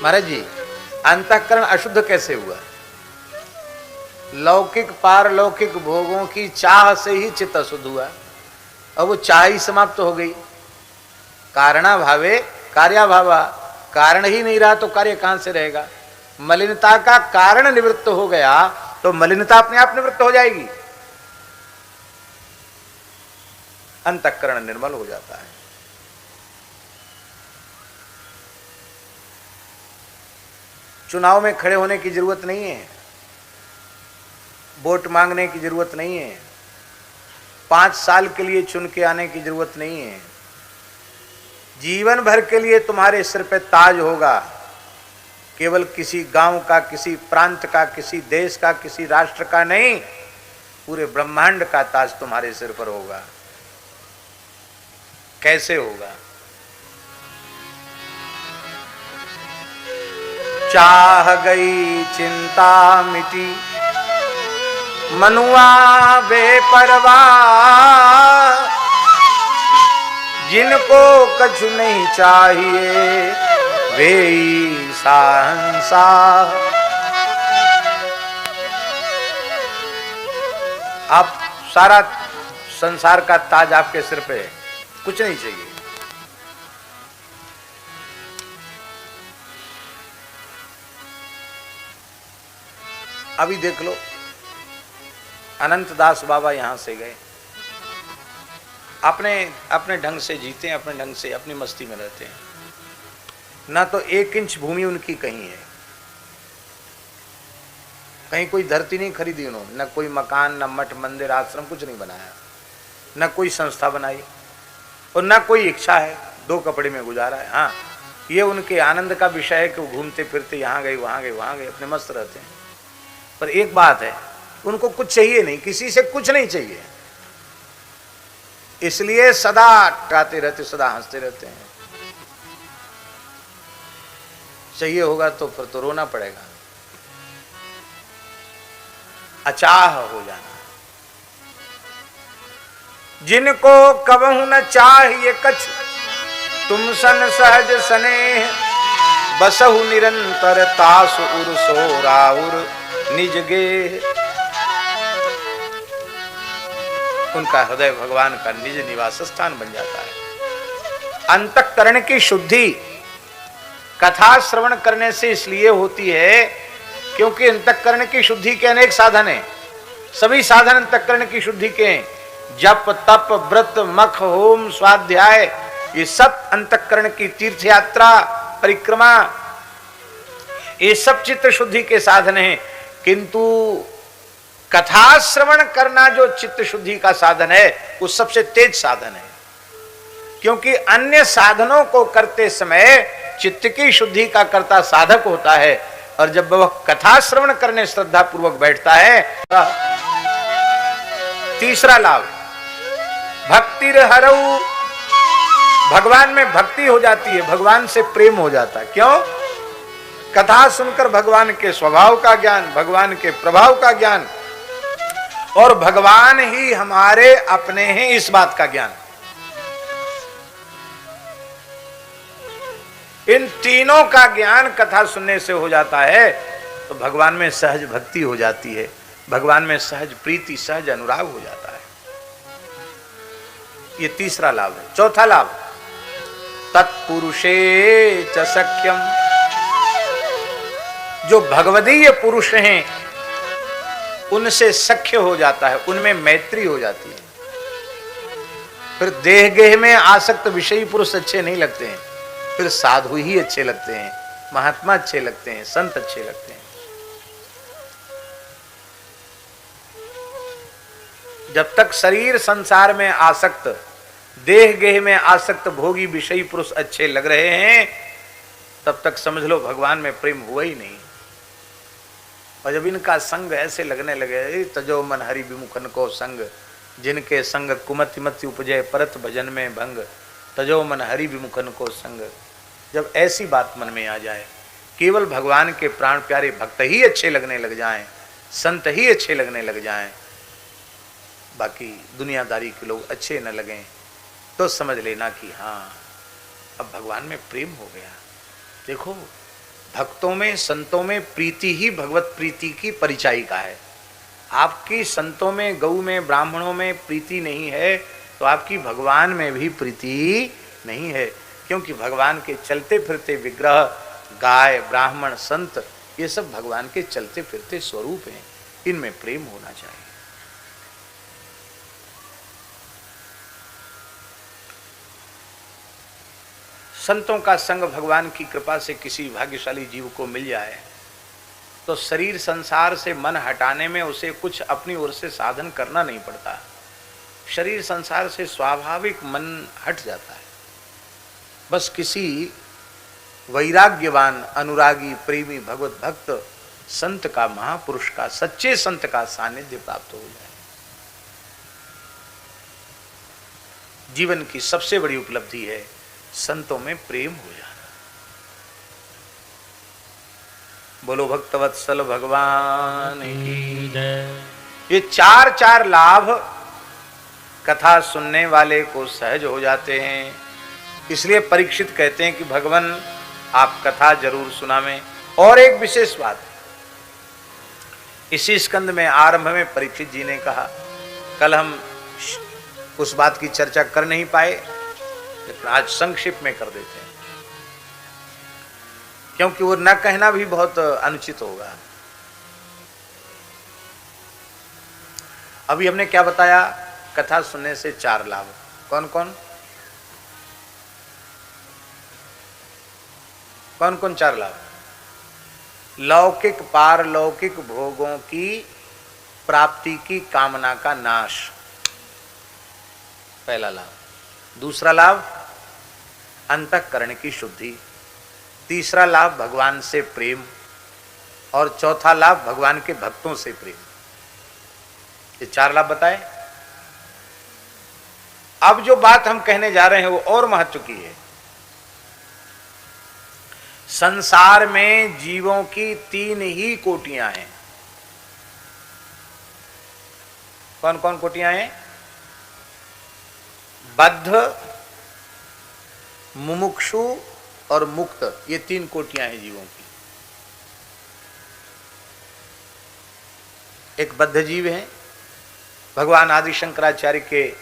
महाराज जी, अंतःकरण अशुद्ध कैसे हुआ? लौकिक पारलौकिक भोगों की चाह से ही चित्त अशुद्ध हुआ और वो चाह ही समाप्त हो गई। कारणा भावे कार्याभावा, कारण ही नहीं रहा तो कार्य कहां से रहेगा? मलिनता का कारण निवृत्त हो गया तो मलिनता अपने आप निवृत्त हो जाएगी। अंतःकरण निर्मल हो जाता है। चुनाव में खड़े होने की जरूरत नहीं है, वोट मांगने की जरूरत नहीं है, 5 साल के लिए चुन के आने की जरूरत नहीं है। जीवन भर के लिए तुम्हारे सिर पे ताज होगा। केवल किसी गांव का, किसी प्रांत का, किसी देश का, किसी राष्ट्र का नहीं, पूरे ब्रह्मांड का ताज तुम्हारे सिर पर होगा। कैसे होगा? चाह गई चिंता मिटी मनुआ बेपरवाह, जिनको कछु नहीं चाहिए वे सहंसा। आप सारा संसार का ताज आपके सिर पे है, कुछ नहीं चाहिए। अभी देख लो, अनंत दास बाबा यहां से गए, अपने अपने ढंग से जीते हैं, अपने ढंग से अपनी मस्ती में रहते हैं। ना तो 1 इंच भूमि उनकी कहीं है, कहीं कोई धरती नहीं खरीदी उन्होंने, न कोई मकान, न मठ मंदिर आश्रम कुछ नहीं बनाया, न कोई संस्था बनाई और न कोई इच्छा है 2 कपड़े में गुजारा है। हाँ, ये उनके आनंद का विषय है कि वो घूमते फिरते यहाँ गए वहाँ गए वहाँ गए, अपने मस्त रहते हैं। पर एक बात है, उनको कुछ चाहिए नहीं, किसी से कुछ नहीं चाहिए, इसलिए सदा गाते रहते, सदा हंसते रहते हैं। चाहिए होगा तो फिर तो रोना पड़ेगा, अचाह हो जाना। जिनको कबहु न चाहिए कछु, तुम सन सहज स्नेह, बसहु निरंतर तासु उर सोराउर निज गेह। उनका हृदय भगवान का निज निवास स्थान बन जाता है। अंतःकरण की शुद्धि कथा श्रवण करने से इसलिए होती है क्योंकि अंतःकरण की शुद्धि के अनेक साधन हैं। सभी साधन अंतःकरण की शुद्धि के हैं। जप, तप, व्रत, मख, होम, स्वाध्याय, ये सब अंतःकरण की तीर्थ यात्रा, परिक्रमा, ये सब चित्त शुद्धि के साधन हैं। किंतु कथा श्रवण करना जो चित्त शुद्धि का साधन है, वो सबसे तेज साधन है। क्योंकि अन्य साधनों को करते समय चित्त की शुद्धि का कर्ता साधक होता है, और जब वह कथा श्रवण करने श्रद्धा पूर्वक बैठता है। तीसरा लाभ, भक्तिर हरऊ, भगवान में भक्ति हो जाती है, भगवान से प्रेम हो जाता है। क्यों? कथा सुनकर भगवान के स्वभाव का ज्ञान, भगवान के प्रभाव का ज्ञान, और भगवान ही हमारे अपने हैं इस बात का ज्ञान। इन तीनों का ज्ञान कथा सुनने से हो जाता है तो भगवान में सहज भक्ति हो जाती है, भगवान में सहज प्रीति, सहज अनुराग हो जाता है। ये तीसरा लाभ है। चौथा लाभ, तत्पुरुषे च सख्यम, जो भगवदीय पुरुष हैं उनसे सख्य हो जाता है, उनमें मैत्री हो जाती है। फिर देह गेह में आसक्त विषयी पुरुष अच्छे नहीं लगते हैं, फिर साधु ही अच्छे लगते हैं, महात्मा अच्छे लगते हैं, संत अच्छे लगते हैं। जब तक शरीर संसार में आसक्त, देह गेह में आसक्त भोगी विषयी पुरुष अच्छे लग रहे हैं, तब तक समझ लो भगवान में प्रेम हुआ ही नहीं। और जब इनका संग ऐसे लगने लगे, तजो मन हरि विमुखन को संग, जिनके संग कुमति मति उपजय परत भजन में भंग, तजो मन हरि विमुखन को संग, जब ऐसी बात मन में आ जाए, केवल भगवान के प्राण प्यारे भक्त ही अच्छे लगने लग जाएं, संत ही अच्छे लगने लग जाएं, बाकी दुनियादारी के लोग अच्छे न लगें, तो समझ लेना कि हाँ अब भगवान में प्रेम हो गया। देखो, भक्तों में, संतों में प्रीति ही भगवत प्रीति की परिचायिका है। आपकी संतों में, गौ में, ब्राह्मणों में प्रीति नहीं है तो आपकी भगवान में भी प्रीति नहीं है, क्योंकि भगवान के चलते फिरते विग्रह, गाय, ब्राह्मण, संत, ये सब भगवान के चलते फिरते स्वरूप हैं, इनमें प्रेम होना चाहिए। संतों का संग भगवान की कृपा से किसी भाग्यशाली जीव को मिल जाए तो शरीर संसार से मन हटाने में उसे कुछ अपनी ओर से साधन करना नहीं पड़ता। शरीर संसार से स्वाभाविक मन हट जाता है। बस किसी वैराग्यवान, अनुरागी, प्रेमी, भगवत भक्त संत का, महापुरुष का, सच्चे संत का सानिध्य प्राप्त हो जाए। जीवन की सबसे बड़ी उपलब्धि है संतों में प्रेम हो जाना। बोलो भक्तवत्सल भगवान की जय। ये चार चार लाभ कथा सुनने वाले को सहज हो जाते हैं। इसलिए परीक्षित कहते हैं कि भगवान आप कथा जरूर सुनावें। और एक विशेष बात, इसी स्कंद में आरंभ में परीक्षित जी ने कहा, कल हम उस बात की चर्चा कर नहीं पाए, लेकिन आज संक्षिप्त में कर देते हैं, क्योंकि वो न कहना भी बहुत अनुचित होगा। अभी हमने क्या बताया? कथा सुनने से चार लाभ। कौन कौन कौन कौन चार लाभ? लौकिक पारलौकिक भोगों की प्राप्ति की कामना का नाश, पहला लाभ। दूसरा लाभ अंतःकरण की शुद्धि। तीसरा लाभ भगवान से प्रेम। और चौथा लाभ भगवान के भक्तों से प्रेम। ये चार लाभ बताए। अब जो बात हम कहने जा रहे हैं वो और महत्व की है। संसार में जीवों की तीन ही कोटियां हैं। कौन कौन कोटियां हैं? बद्ध, मुमुक्षु और मुक्त, ये तीन कोटियां हैं जीवों की। एक बद्ध जीव है। भगवान आदि शंकराचार्य के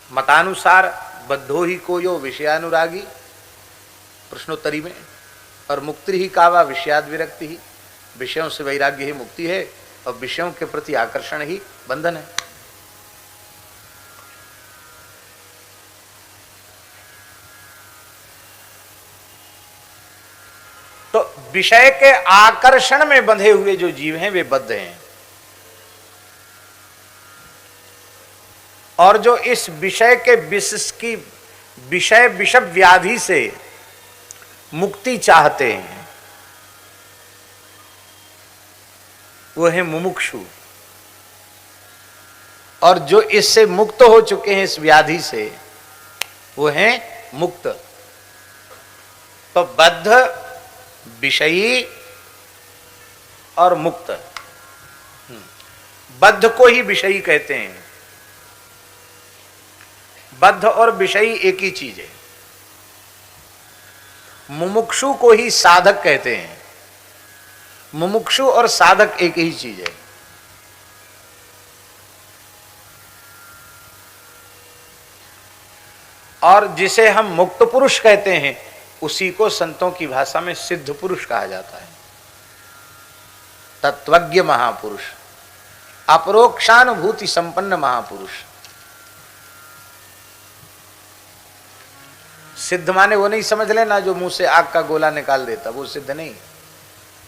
मतानुसार बद्धो ही को यो विषयानुरागी, प्रश्नोत्तरी में, और मुक्ति ही कावा विषयाद विरक्ति ही, विषयों से वैराग्य ही मुक्ति है और विषयों के प्रति आकर्षण ही बंधन है। तो विषय के आकर्षण में बंधे हुए जो जीव हैं वे बद्ध हैं, और जो इस विषय के विषय विषय व्याधि से मुक्ति चाहते हैं वो है मुमुक्षु। और जो इससे मुक्त हो चुके हैं इस व्याधि से, वो हैं मुक्त। तो बद्ध, विषयी और मुक्त। बद्ध को ही विषयी कहते हैं। बद्ध और विषयी एक ही चीज है। मुमुक्षु को ही साधक कहते हैं। मुमुक्षु और साधक एक ही चीज है। और जिसे हम मुक्त पुरुष कहते हैं, उसी को संतों की भाषा में सिद्ध पुरुष कहा जाता है। तत्वज्ञ महापुरुष, अपरोक्षानुभूति संपन्न महापुरुष। सिद्ध माने वो नहीं समझ लेना जो मुंह से आग का गोला निकाल देता, वो सिद्ध नहीं।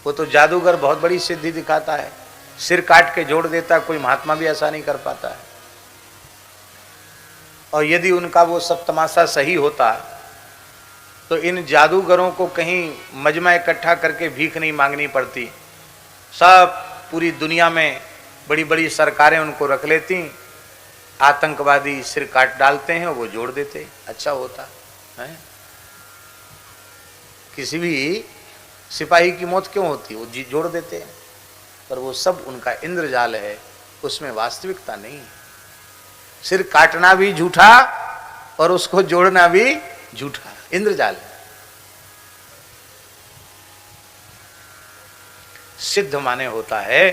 वो तो जादूगर बहुत बड़ी सिद्धि दिखाता है, सिर काट के जोड़ देता, कोई महात्मा भी ऐसा नहीं कर पाता है। और यदि उनका वो सब तमाशा सही होता तो इन जादूगरों को कहीं मजमा इकट्ठा करके भीख नहीं मांगनी पड़ती। सब पूरी दुनिया में बड़ी बड़ी सरकारें उनको रख लेती, आतंकवादी सिर काट डालते हैं, वो जोड़ देते, अच्छा होता है। किसी भी सिपाही की मौत क्यों होती, वो जोड़ देते हैं। पर वो सब उनका इंद्रजाल है, उसमें वास्तविकता नहीं है। सिर काटना भी झूठा और उसको जोड़ना भी झूठा, इंद्रजाल है। सिद्ध माने होता है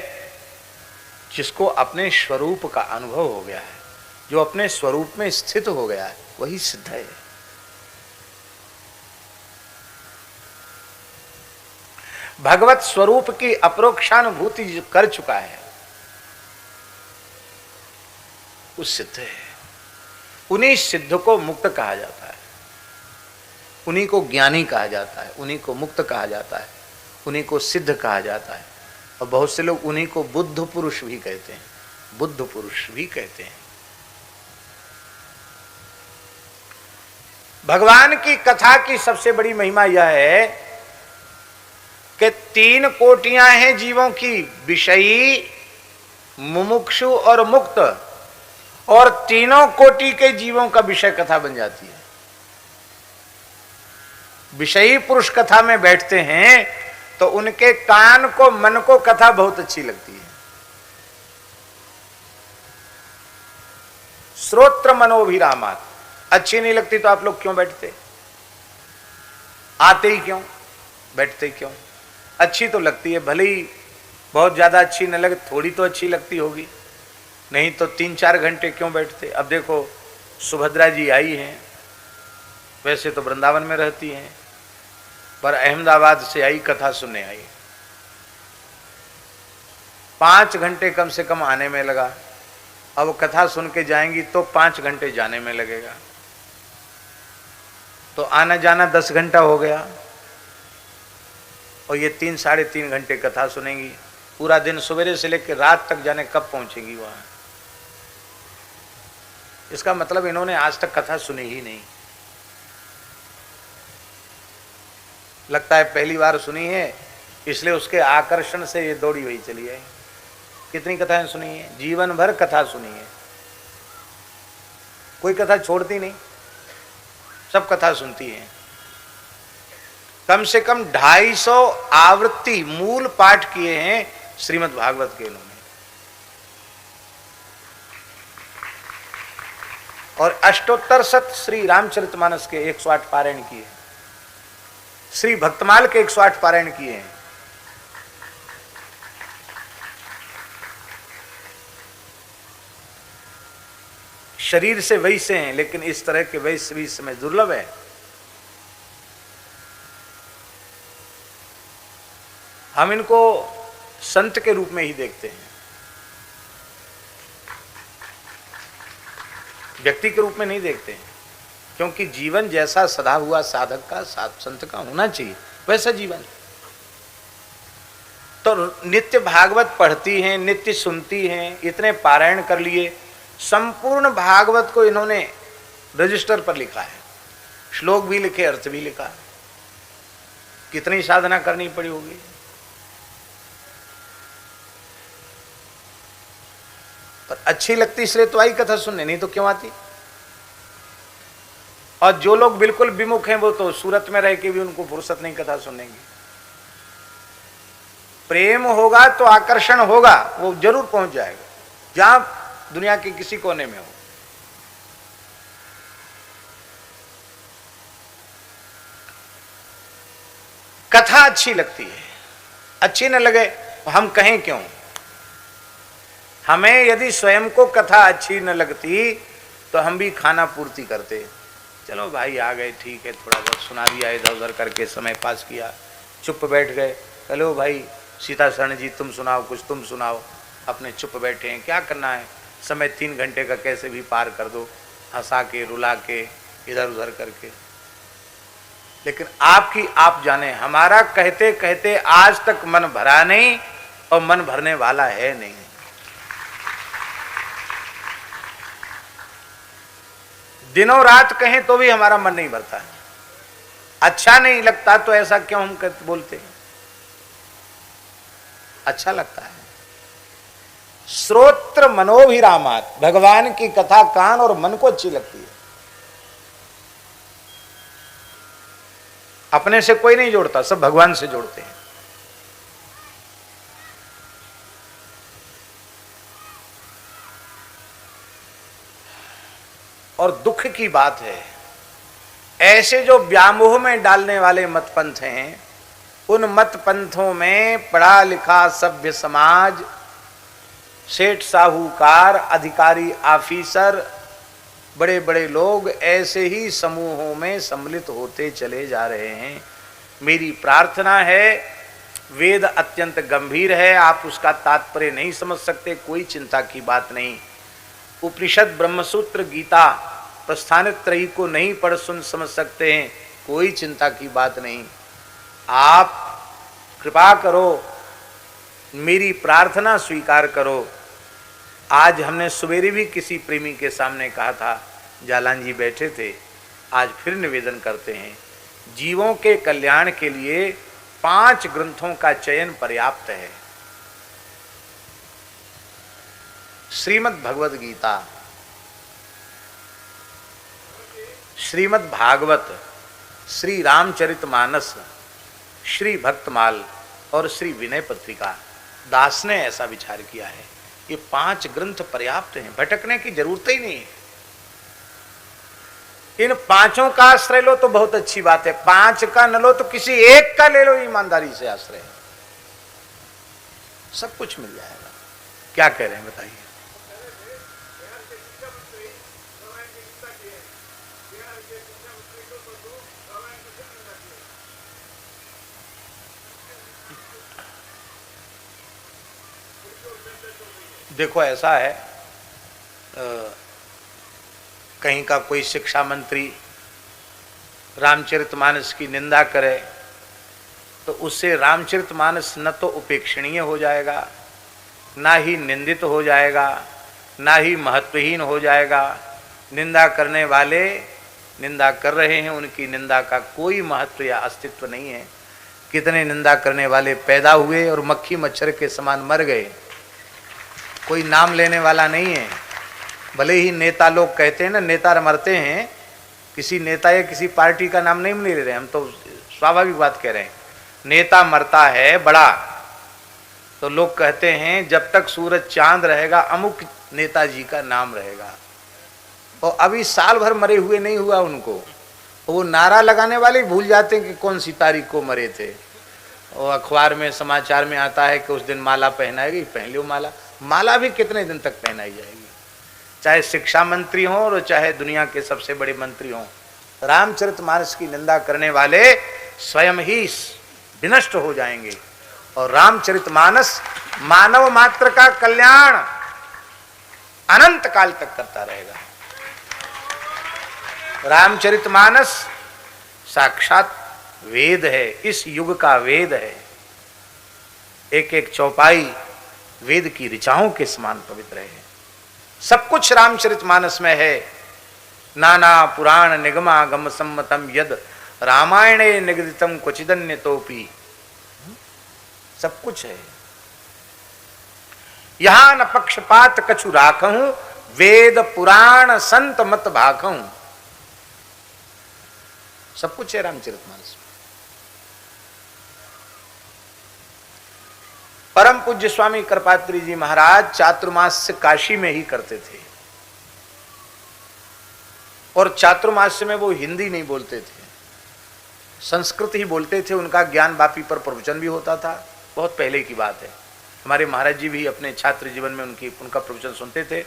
जिसको अपने स्वरूप का अनुभव हो गया है, जो अपने स्वरूप में स्थित हो गया है, वही सिद्ध है। भगवत स्वरूप की अपरोक्षानुभूति जो कर चुका है, वो सिद्ध है। उन्हीं सिद्ध को मुक्त कहा जाता है, उन्हीं को ज्ञानी कहा जाता है, उन्हीं को मुक्त कहा जाता है, उन्हीं को सिद्ध कहा जाता है। और बहुत से लोग उन्हीं को बुद्ध पुरुष भी कहते हैं, बुद्ध पुरुष भी कहते हैं। भगवान की कथा की सबसे बड़ी महिमा यह है कि 3 कोटियां हैं जीवों की, विषयी, मुमुक्षु और मुक्त, और तीनों कोटि के जीवों का विषय कथा बन जाती है। विषयी पुरुष कथा में बैठते हैं तो उनके कान को, मन को कथा बहुत अच्छी लगती है। श्रोत्र मनोभिरामात्, अच्छी नहीं लगती तो आप लोग क्यों बैठते, आते ही क्यों, बैठते क्यों? अच्छी तो लगती है, भले ही बहुत ज्यादा अच्छी न लगे, थोड़ी तो अच्छी लगती होगी, नहीं तो 3-4 घंटे क्यों बैठते। अब देखो सुभद्रा जी आई हैं, वैसे तो वृंदावन में रहती हैं, पर अहमदाबाद से आई, कथा सुनने आई। 5 घंटे कम से कम आने में लगा। अब कथा सुन के जाएंगी तो 5 घंटे जाने में लगेगा, तो आना जाना 10 घंटा हो गया। और ये 3-3.5 घंटे कथा सुनेंगी, पूरा दिन सवेरे से लेकर रात तक, जाने कब पहुंचेंगी वहां। इसका मतलब इन्होंने आज तक कथा सुनी ही नहीं। लगता है पहली बार सुनी है, इसलिए उसके आकर्षण से ये दौड़ी हुई चली है। कितनी कथाएं सुनी है, जीवन भर कथा सुनी है, कोई कथा छोड़ती नहीं, सब कथा सुनती है। कम से कम 250 आवृत्ति मूल पाठ किए हैं श्रीमद् भागवत के इन्होंने, और अष्टोत्तर शत श्री रामचरितमानस के 108 पारायण किए, श्री भक्तमाल के 108 पारायण किए हैं। शरीर से वैसे हैं, लेकिन इस तरह के वैसे भी इस समय दुर्लभ है। हम इनको संत के रूप में ही देखते हैं, व्यक्ति के रूप में नहीं देखते हैं, क्योंकि जीवन जैसा सदा हुआ साधक का, संत का होना चाहिए, वैसा जीवन। तो नित्य भागवत पढ़ती हैं, नित्य सुनती हैं, इतने पारायण कर लिए, संपूर्ण भागवत को इन्होंने रजिस्टर पर लिखा है, श्लोक भी लिखे, अर्थ भी लिखा। कितनी साधना करनी पड़ी होगी। पर अच्छी लगती इसलिए तो आई कथा सुनने, नहीं तो क्यों आती। और जो लोग बिल्कुल विमुख हैं वो तो सूरत में रह के भी उनको फुर्सत नहीं कथा सुनने की। प्रेम होगा तो आकर्षण होगा, वो जरूर पहुंच जाएगा जहां दुनिया के किसी कोने में हो। कथा अच्छी लगती है, अच्छी न लगे हम कहें क्यों। हमें यदि स्वयं को कथा अच्छी न लगती तो हम भी खाना पूर्ति करते, चलो भाई आ गए ठीक है, थोड़ा बहुत सुना दिया, इधर उधर करके समय पास किया, चुप बैठ गए। चलो भाई सीता शरण जी तुम सुनाओ, कुछ तुम सुनाओ, अपने चुप बैठे हैं, क्या करना है, समय 3 घंटे का कैसे भी पार कर दो, हंसा के रुला के इधर उधर करके। लेकिन आपकी आप जाने, हमारा कहते कहते आज तक मन भरा नहीं और मन भरने वाला है नहीं। दिनों रात कहें तो भी हमारा मन नहीं भरता है। अच्छा नहीं लगता तो ऐसा क्यों हम बोलते हैं, अच्छा लगता है। श्रोत्र मनोभिरामात, भगवान की कथा कान और मन को अच्छी लगती है। अपने से कोई नहीं जोड़ता, सब भगवान से जोड़ते हैं। और दुख की बात है, ऐसे जो व्यामोह में डालने वाले मतपंथ हैं, उन मतपंथों में पढ़ा लिखा सभ्य समाज, सेठ साहूकार, अधिकारी ऑफिसर, बड़े बड़े लोग ऐसे ही समूहों में सम्मिलित होते चले जा रहे हैं। मेरी प्रार्थना है, वेद अत्यंत गंभीर है, आप उसका तात्पर्य नहीं समझ सकते, कोई चिंता की बात नहीं। उपनिषद, ब्रह्मसूत्र, गीता, प्रस्थानिक त्रयी को नहीं पढ़ सुन समझ सकते हैं, कोई चिंता की बात नहीं। आप कृपा करो, मेरी प्रार्थना स्वीकार करो। आज हमने सवेरे भी किसी प्रेमी के सामने कहा था, जालान जी बैठे थे, आज फिर निवेदन करते हैं, जीवों के कल्याण के लिए 5 ग्रंथों का चयन पर्याप्त है। श्रीमद् भगवद गीता, श्रीमद् भागवत, श्री रामचरितमानस, श्री भक्तमाल और श्री विनय पत्रिका। दास ने ऐसा विचार किया है, ये 5 ग्रंथ पर्याप्त हैं, भटकने की जरूरत ही नहीं है। इन 5 का आश्रय लो तो बहुत अच्छी बात है, 5 का न लो तो किसी एक का ले लो, ईमानदारी से आश्रय, सब कुछ मिल जाएगा। क्या कह रहे हैं बताइए। देखो ऐसा है, कहीं का कोई शिक्षा मंत्री रामचरितमानस की निंदा करे तो उससे रामचरितमानस न तो उपेक्षणीय हो जाएगा, ना ही निंदित हो जाएगा, ना ही महत्वहीन हो जाएगा। निंदा करने वाले निंदा कर रहे हैं, उनकी निंदा का कोई महत्व या अस्तित्व नहीं है। कितने निंदा करने वाले पैदा हुए और मक्खी मच्छर के समान मर गए, कोई नाम लेने वाला नहीं है। भले ही नेता लोग कहते हैं ना, नेता मरते हैं, किसी नेता या किसी पार्टी का नाम नहीं ले रहे, हम तो स्वाभाविक बात कह रहे हैं। नेता मरता है बड़ा तो लोग कहते हैं जब तक सूरज चांद रहेगा अमुक नेताजी का नाम रहेगा, और अभी साल भर मरे हुए नहीं हुआ उनको, वो नारा लगाने वाले भूल जाते हैं कि कौन सी तारीख को मरे थे। और अखबार में समाचार में आता है कि उस दिन माला पहनाएगी, पहन लो माला। माला भी कितने दिन तक पहनाई जाएगी, चाहे शिक्षा मंत्री हों और चाहे दुनिया के सबसे बड़े मंत्री हों। रामचरितमानस की निंदा करने वाले स्वयं ही विनष्ट हो जाएंगे। और रामचरितमानस मानव मात्र का कल्याण अनंत काल तक करता रहेगा। रामचरितमानस साक्षात वेद है, इस युग का वेद है। एक एक चौपाई वेद की ऋचाओं के समान पवित्र है। सब कुछ रामचरितमानस में है। नाना पुराण निगमागम सम्मतम यद रामायणे निगदितम क्वचिदन्य तोपी, सब कुछ है। यहां न पक्षपात कछु राखूं, वेद पुराण संत मत भाखूं। सब कुछ है रामचरितमानस में। परम पूज्य स्वामी कृपात्री जी महाराज चातुर्मास्य काशी में ही करते थे, और चातुर्मास्य में वो हिंदी नहीं बोलते थे, संस्कृत ही बोलते थे। उनका ज्ञान वापी पर प्रवचन भी होता था, बहुत पहले की बात है। हमारे महाराज जी भी अपने छात्र जीवन में उनका प्रवचन सुनते थे।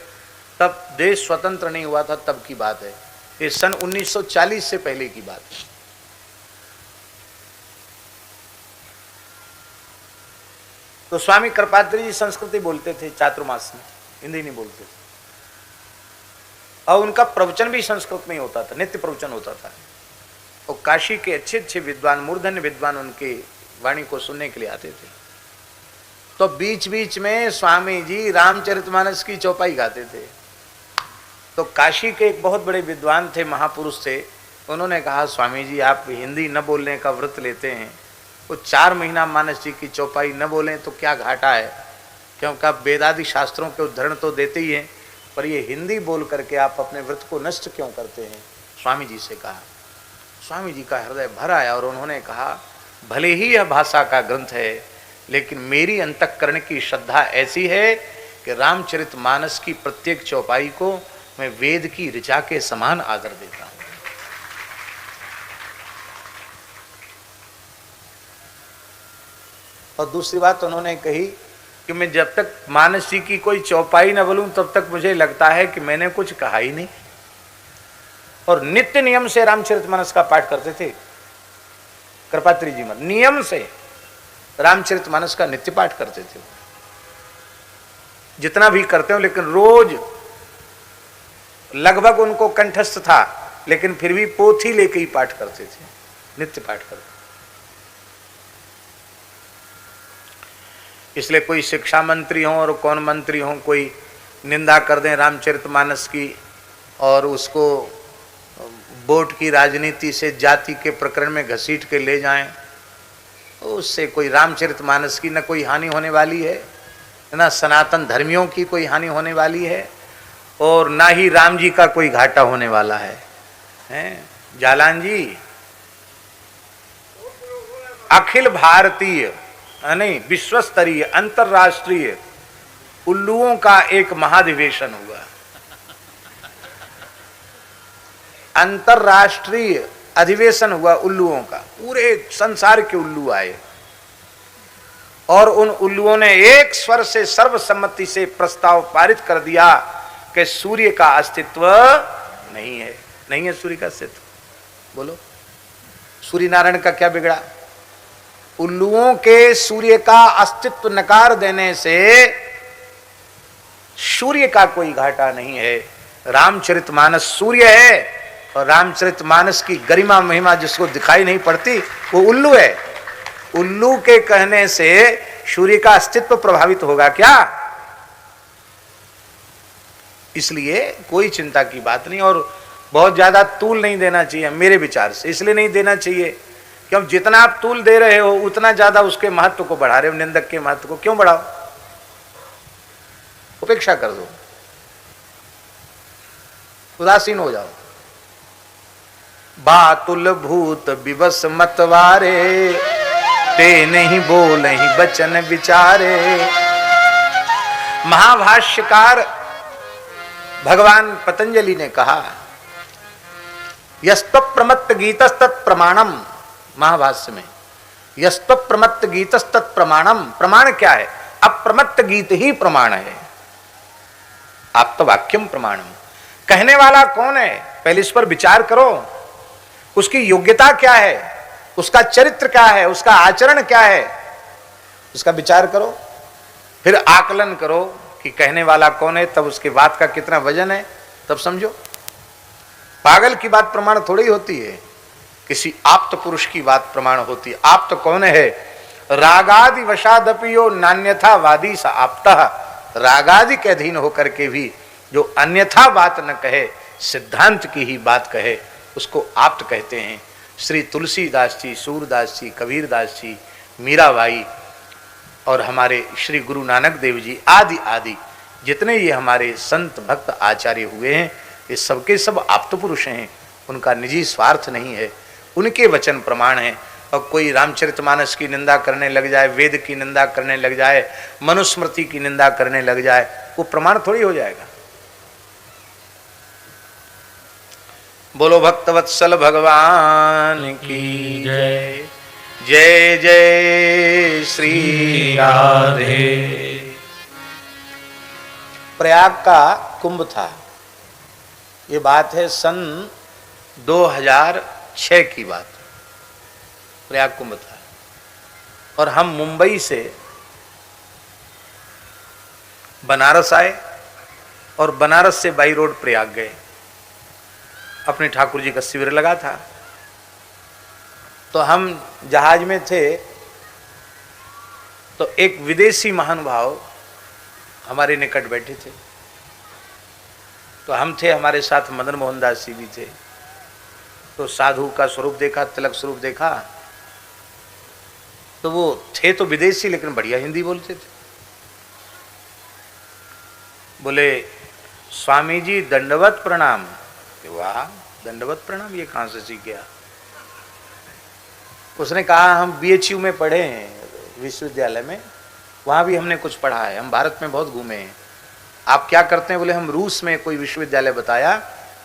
तब देश स्वतंत्र नहीं हुआ था, तब की बात है, ये सन 1940 से पहले की बात है। तो स्वामी कृपात्री जी संस्कृति बोलते थे चातुर्मास में, हिंदी नहीं बोलते थे, और उनका प्रवचन भी संस्कृत में ही होता था, नित्य प्रवचन होता था। और काशी के अच्छे अच्छे विद्वान, मूर्धन्य विद्वान उनके वाणी को सुनने के लिए आते थे। तो बीच बीच में स्वामी जी रामचरितमानस की चौपाई गाते थे। तो काशी के एक बहुत बड़े विद्वान थे, महापुरुष थे, उन्होंने कहा स्वामी जी आप हिंदी न बोलने का व्रत लेते हैं, वो 4 महीना मानस जी की चौपाई न बोलें तो क्या घाटा है, क्योंकि आप वेदादि शास्त्रों के उद्धरण तो देते ही हैं, पर ये हिंदी बोल करके आप अपने व्रत को नष्ट क्यों करते हैं, स्वामी जी से कहा। स्वामी जी का हृदय भर आया और उन्होंने कहा भले ही यह भाषा का ग्रंथ है, लेकिन मेरी अंतःकरण की श्रद्धा ऐसी है कि रामचरितमानस की प्रत्येक चौपाई को मैं वेद की ऋचा के समान आदर देता हूं। और दूसरी बात उन्होंने कही कि मैं जब तक मानस जी की कोई चौपाई न बोलूं तब तक मुझे लगता है कि मैंने कुछ कहा ही नहीं। और नित्य नियम से रामचरितमानस का पाठ करते थे कृपात्री जी, नियम से रामचरितमानस का नित्य पाठ करते थे, जितना भी करते हो, लेकिन रोज लगभग उनको कंठस्थ था, लेकिन फिर भी पोथी लेके ही पाठ करते थे, नित्य पाठ करते। इसलिए कोई शिक्षा मंत्री हो और कौन मंत्री हो, कोई निंदा कर दें रामचरितमानस की और उसको वोट की राजनीति से जाति के प्रकरण में घसीट के ले जाएं, उससे कोई रामचरितमानस की न कोई हानि होने वाली है, न सनातन धर्मियों की कोई हानि होने वाली है, और ना ही राम जी का कोई घाटा होने वाला है। जालान जी, अखिल भारतीय नहीं विश्व स्तरीय अंतरराष्ट्रीय उल्लुओं का एक महाधिवेशन हुआ, अंतरराष्ट्रीय अधिवेशन हुआ उल्लुओं का, पूरे संसार के उल्लू आए और उन उल्लुओं ने एक स्वर से सर्वसम्मति से प्रस्ताव पारित कर दिया कि सूर्य का अस्तित्व नहीं है। नहीं है सूर्य का अस्तित्व, बोलो सूर्य नारायण का क्या बिगड़ा? उल्लुओं के सूर्य का अस्तित्व नकार देने से सूर्य का कोई घाटा नहीं है। रामचरितमानस सूर्य है और रामचरितमानस की गरिमा महिमा जिसको दिखाई नहीं पड़ती वो उल्लू है। उल्लू के कहने से सूर्य का अस्तित्व प्रभावित होगा क्या? इसलिए कोई चिंता की बात नहीं, और बहुत ज्यादा तूल नहीं देना चाहिए मेरे विचार से। इसलिए नहीं देना चाहिए क्यों, जितना आप तूल दे रहे हो उतना ज्यादा उसके महत्व को बढ़ा रहे हो। निंदक के महत्व को क्यों बढ़ाओ? उपेक्षा कर दो, उदासीन हो जाओ। बातुल भूत विवश मतवारे, ते नहीं बोले ही बचन विचारे। महाभाष्यकार भगवान पतंजलि ने कहा यस्त प्रमत्त गीतस्तत् प्रमाणम, महाभाष्य में यस्त प्रमत्त गीतस्तत् प्रमाणम। प्रमाण क्या है? अप्रमत्त गीत ही प्रमाण है। आप तो वाक्यम प्रमाणम। कहने वाला कौन है पहले इस पर विचार करो। उसकी योग्यता क्या है, उसका चरित्र क्या है, उसका आचरण क्या है, उसका विचार करो। फिर आकलन करो कि कहने वाला कौन है, तब उसकी बात का कितना वजन है, तब समझो। पागल की बात प्रमाण थोड़ी होती है, किसी आप्त पुरुष की बात प्रमाण होती है। आप्त कौन है? रागादि वशादपियो नान्यथा वादी सा आप्तः। रागादि के अधीन होकर के भी जो अन्यथा बात न कहे, सिद्धांत की ही बात कहे, उसको आप्त कहते हैं। श्री तुलसीदास जी, सूरदास जी, कबीरदास जी, मीराबाई और हमारे श्री गुरु नानक देव जी आदि आदि जितने ये हमारे संत भक्त आचार्य हुए हैं, ये सबके सब आप्त पुरुष हैं, उनका निजी स्वार्थ नहीं है, उनके वचन प्रमाण हैं। और कोई रामचरितमानस की निंदा करने लग जाए, वेद की निंदा करने लग जाए, मनुस्मृति की निंदा करने लग जाए, वो प्रमाण थोड़ी हो जाएगा। बोलो भक्तवत्सल भगवान की जय। जय जय श्री राधे। प्रयाग का कुंभ था, ये बात है सन 2006 की बात। प्रयाग कुंभ था और हम मुंबई से बनारस आए और बनारस से बाई रोड प्रयाग गए। अपने ठाकुर जी का शिविर लगा था, तो हम जहाज में थे, तो एक विदेशी महानुभाव हमारे निकट बैठे थे। तो हम थे, हमारे साथ मदन मोहन दास जी भी थे। तो साधु का स्वरूप देखा, तिलक स्वरूप देखा, तो वो थे तो विदेशी लेकिन बढ़िया हिंदी बोलते थे। बोले स्वामी जी दंडवत प्रणाम। वाह, दंडवत प्रणाम, ये कहां से सीख गया? उसने कहा हम BHU में पढ़े हैं, विश्वविद्यालय में, वहां भी हमने कुछ पढ़ा है, हम भारत में बहुत घूमे हैं। आप क्या करते हैं? बोले हम रूस में कोई विश्वविद्यालय बताया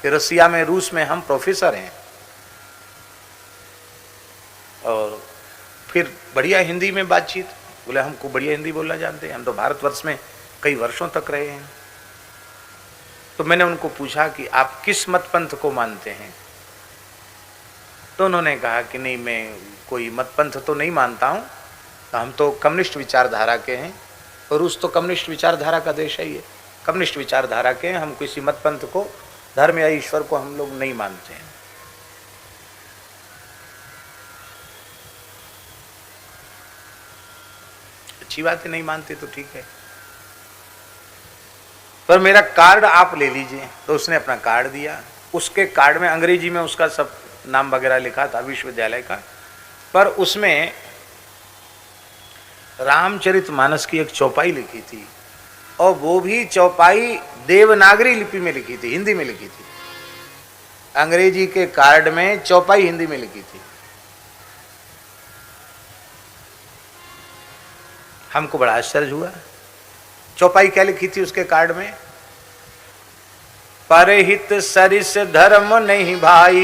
कि रसिया में, रूस में हम प्रोफेसर हैं। और फिर बढ़िया हिंदी में बातचीत। बोले हमको बढ़िया हिंदी बोलना जानते हैं, हम तो भारतवर्ष में कई वर्षों तक रहे हैं। तो मैंने उनको पूछा कि आप किस मत पंथ को मानते हैं? तो उन्होंने कहा कि नहीं, मैं कोई मत पंथ तो नहीं मानता हूँ, तो हम तो कम्युनिस्ट विचारधारा के हैं, और रूस तो कम्युनिस्ट विचारधारा का देश है, ये कम्युनिस्ट विचारधारा के हैं, हम किसी मत पंथ को, धर्म या ईश्वर को हम लोग नहीं मानते हैं। अच्छी बात है, नहीं मानते तो ठीक है, पर मेरा कार्ड आप ले लीजिए। तो उसने अपना कार्ड दिया, उसके कार्ड में अंग्रेजी में उसका सब नाम वगैरह लिखा था विश्वविद्यालय का, पर उसमें रामचरितमानस की एक चौपाई लिखी थी, और वो भी चौपाई देवनागरी लिपि में लिखी थी, हिंदी में लिखी थी। अंग्रेजी के कार्ड में चौपाई हिंदी में लिखी थी। हमको बड़ा आश्चर्य हुआ। चौपाई क्या लिखी थी उसके कार्ड में? परहित सरिस धर्म नहीं भाई,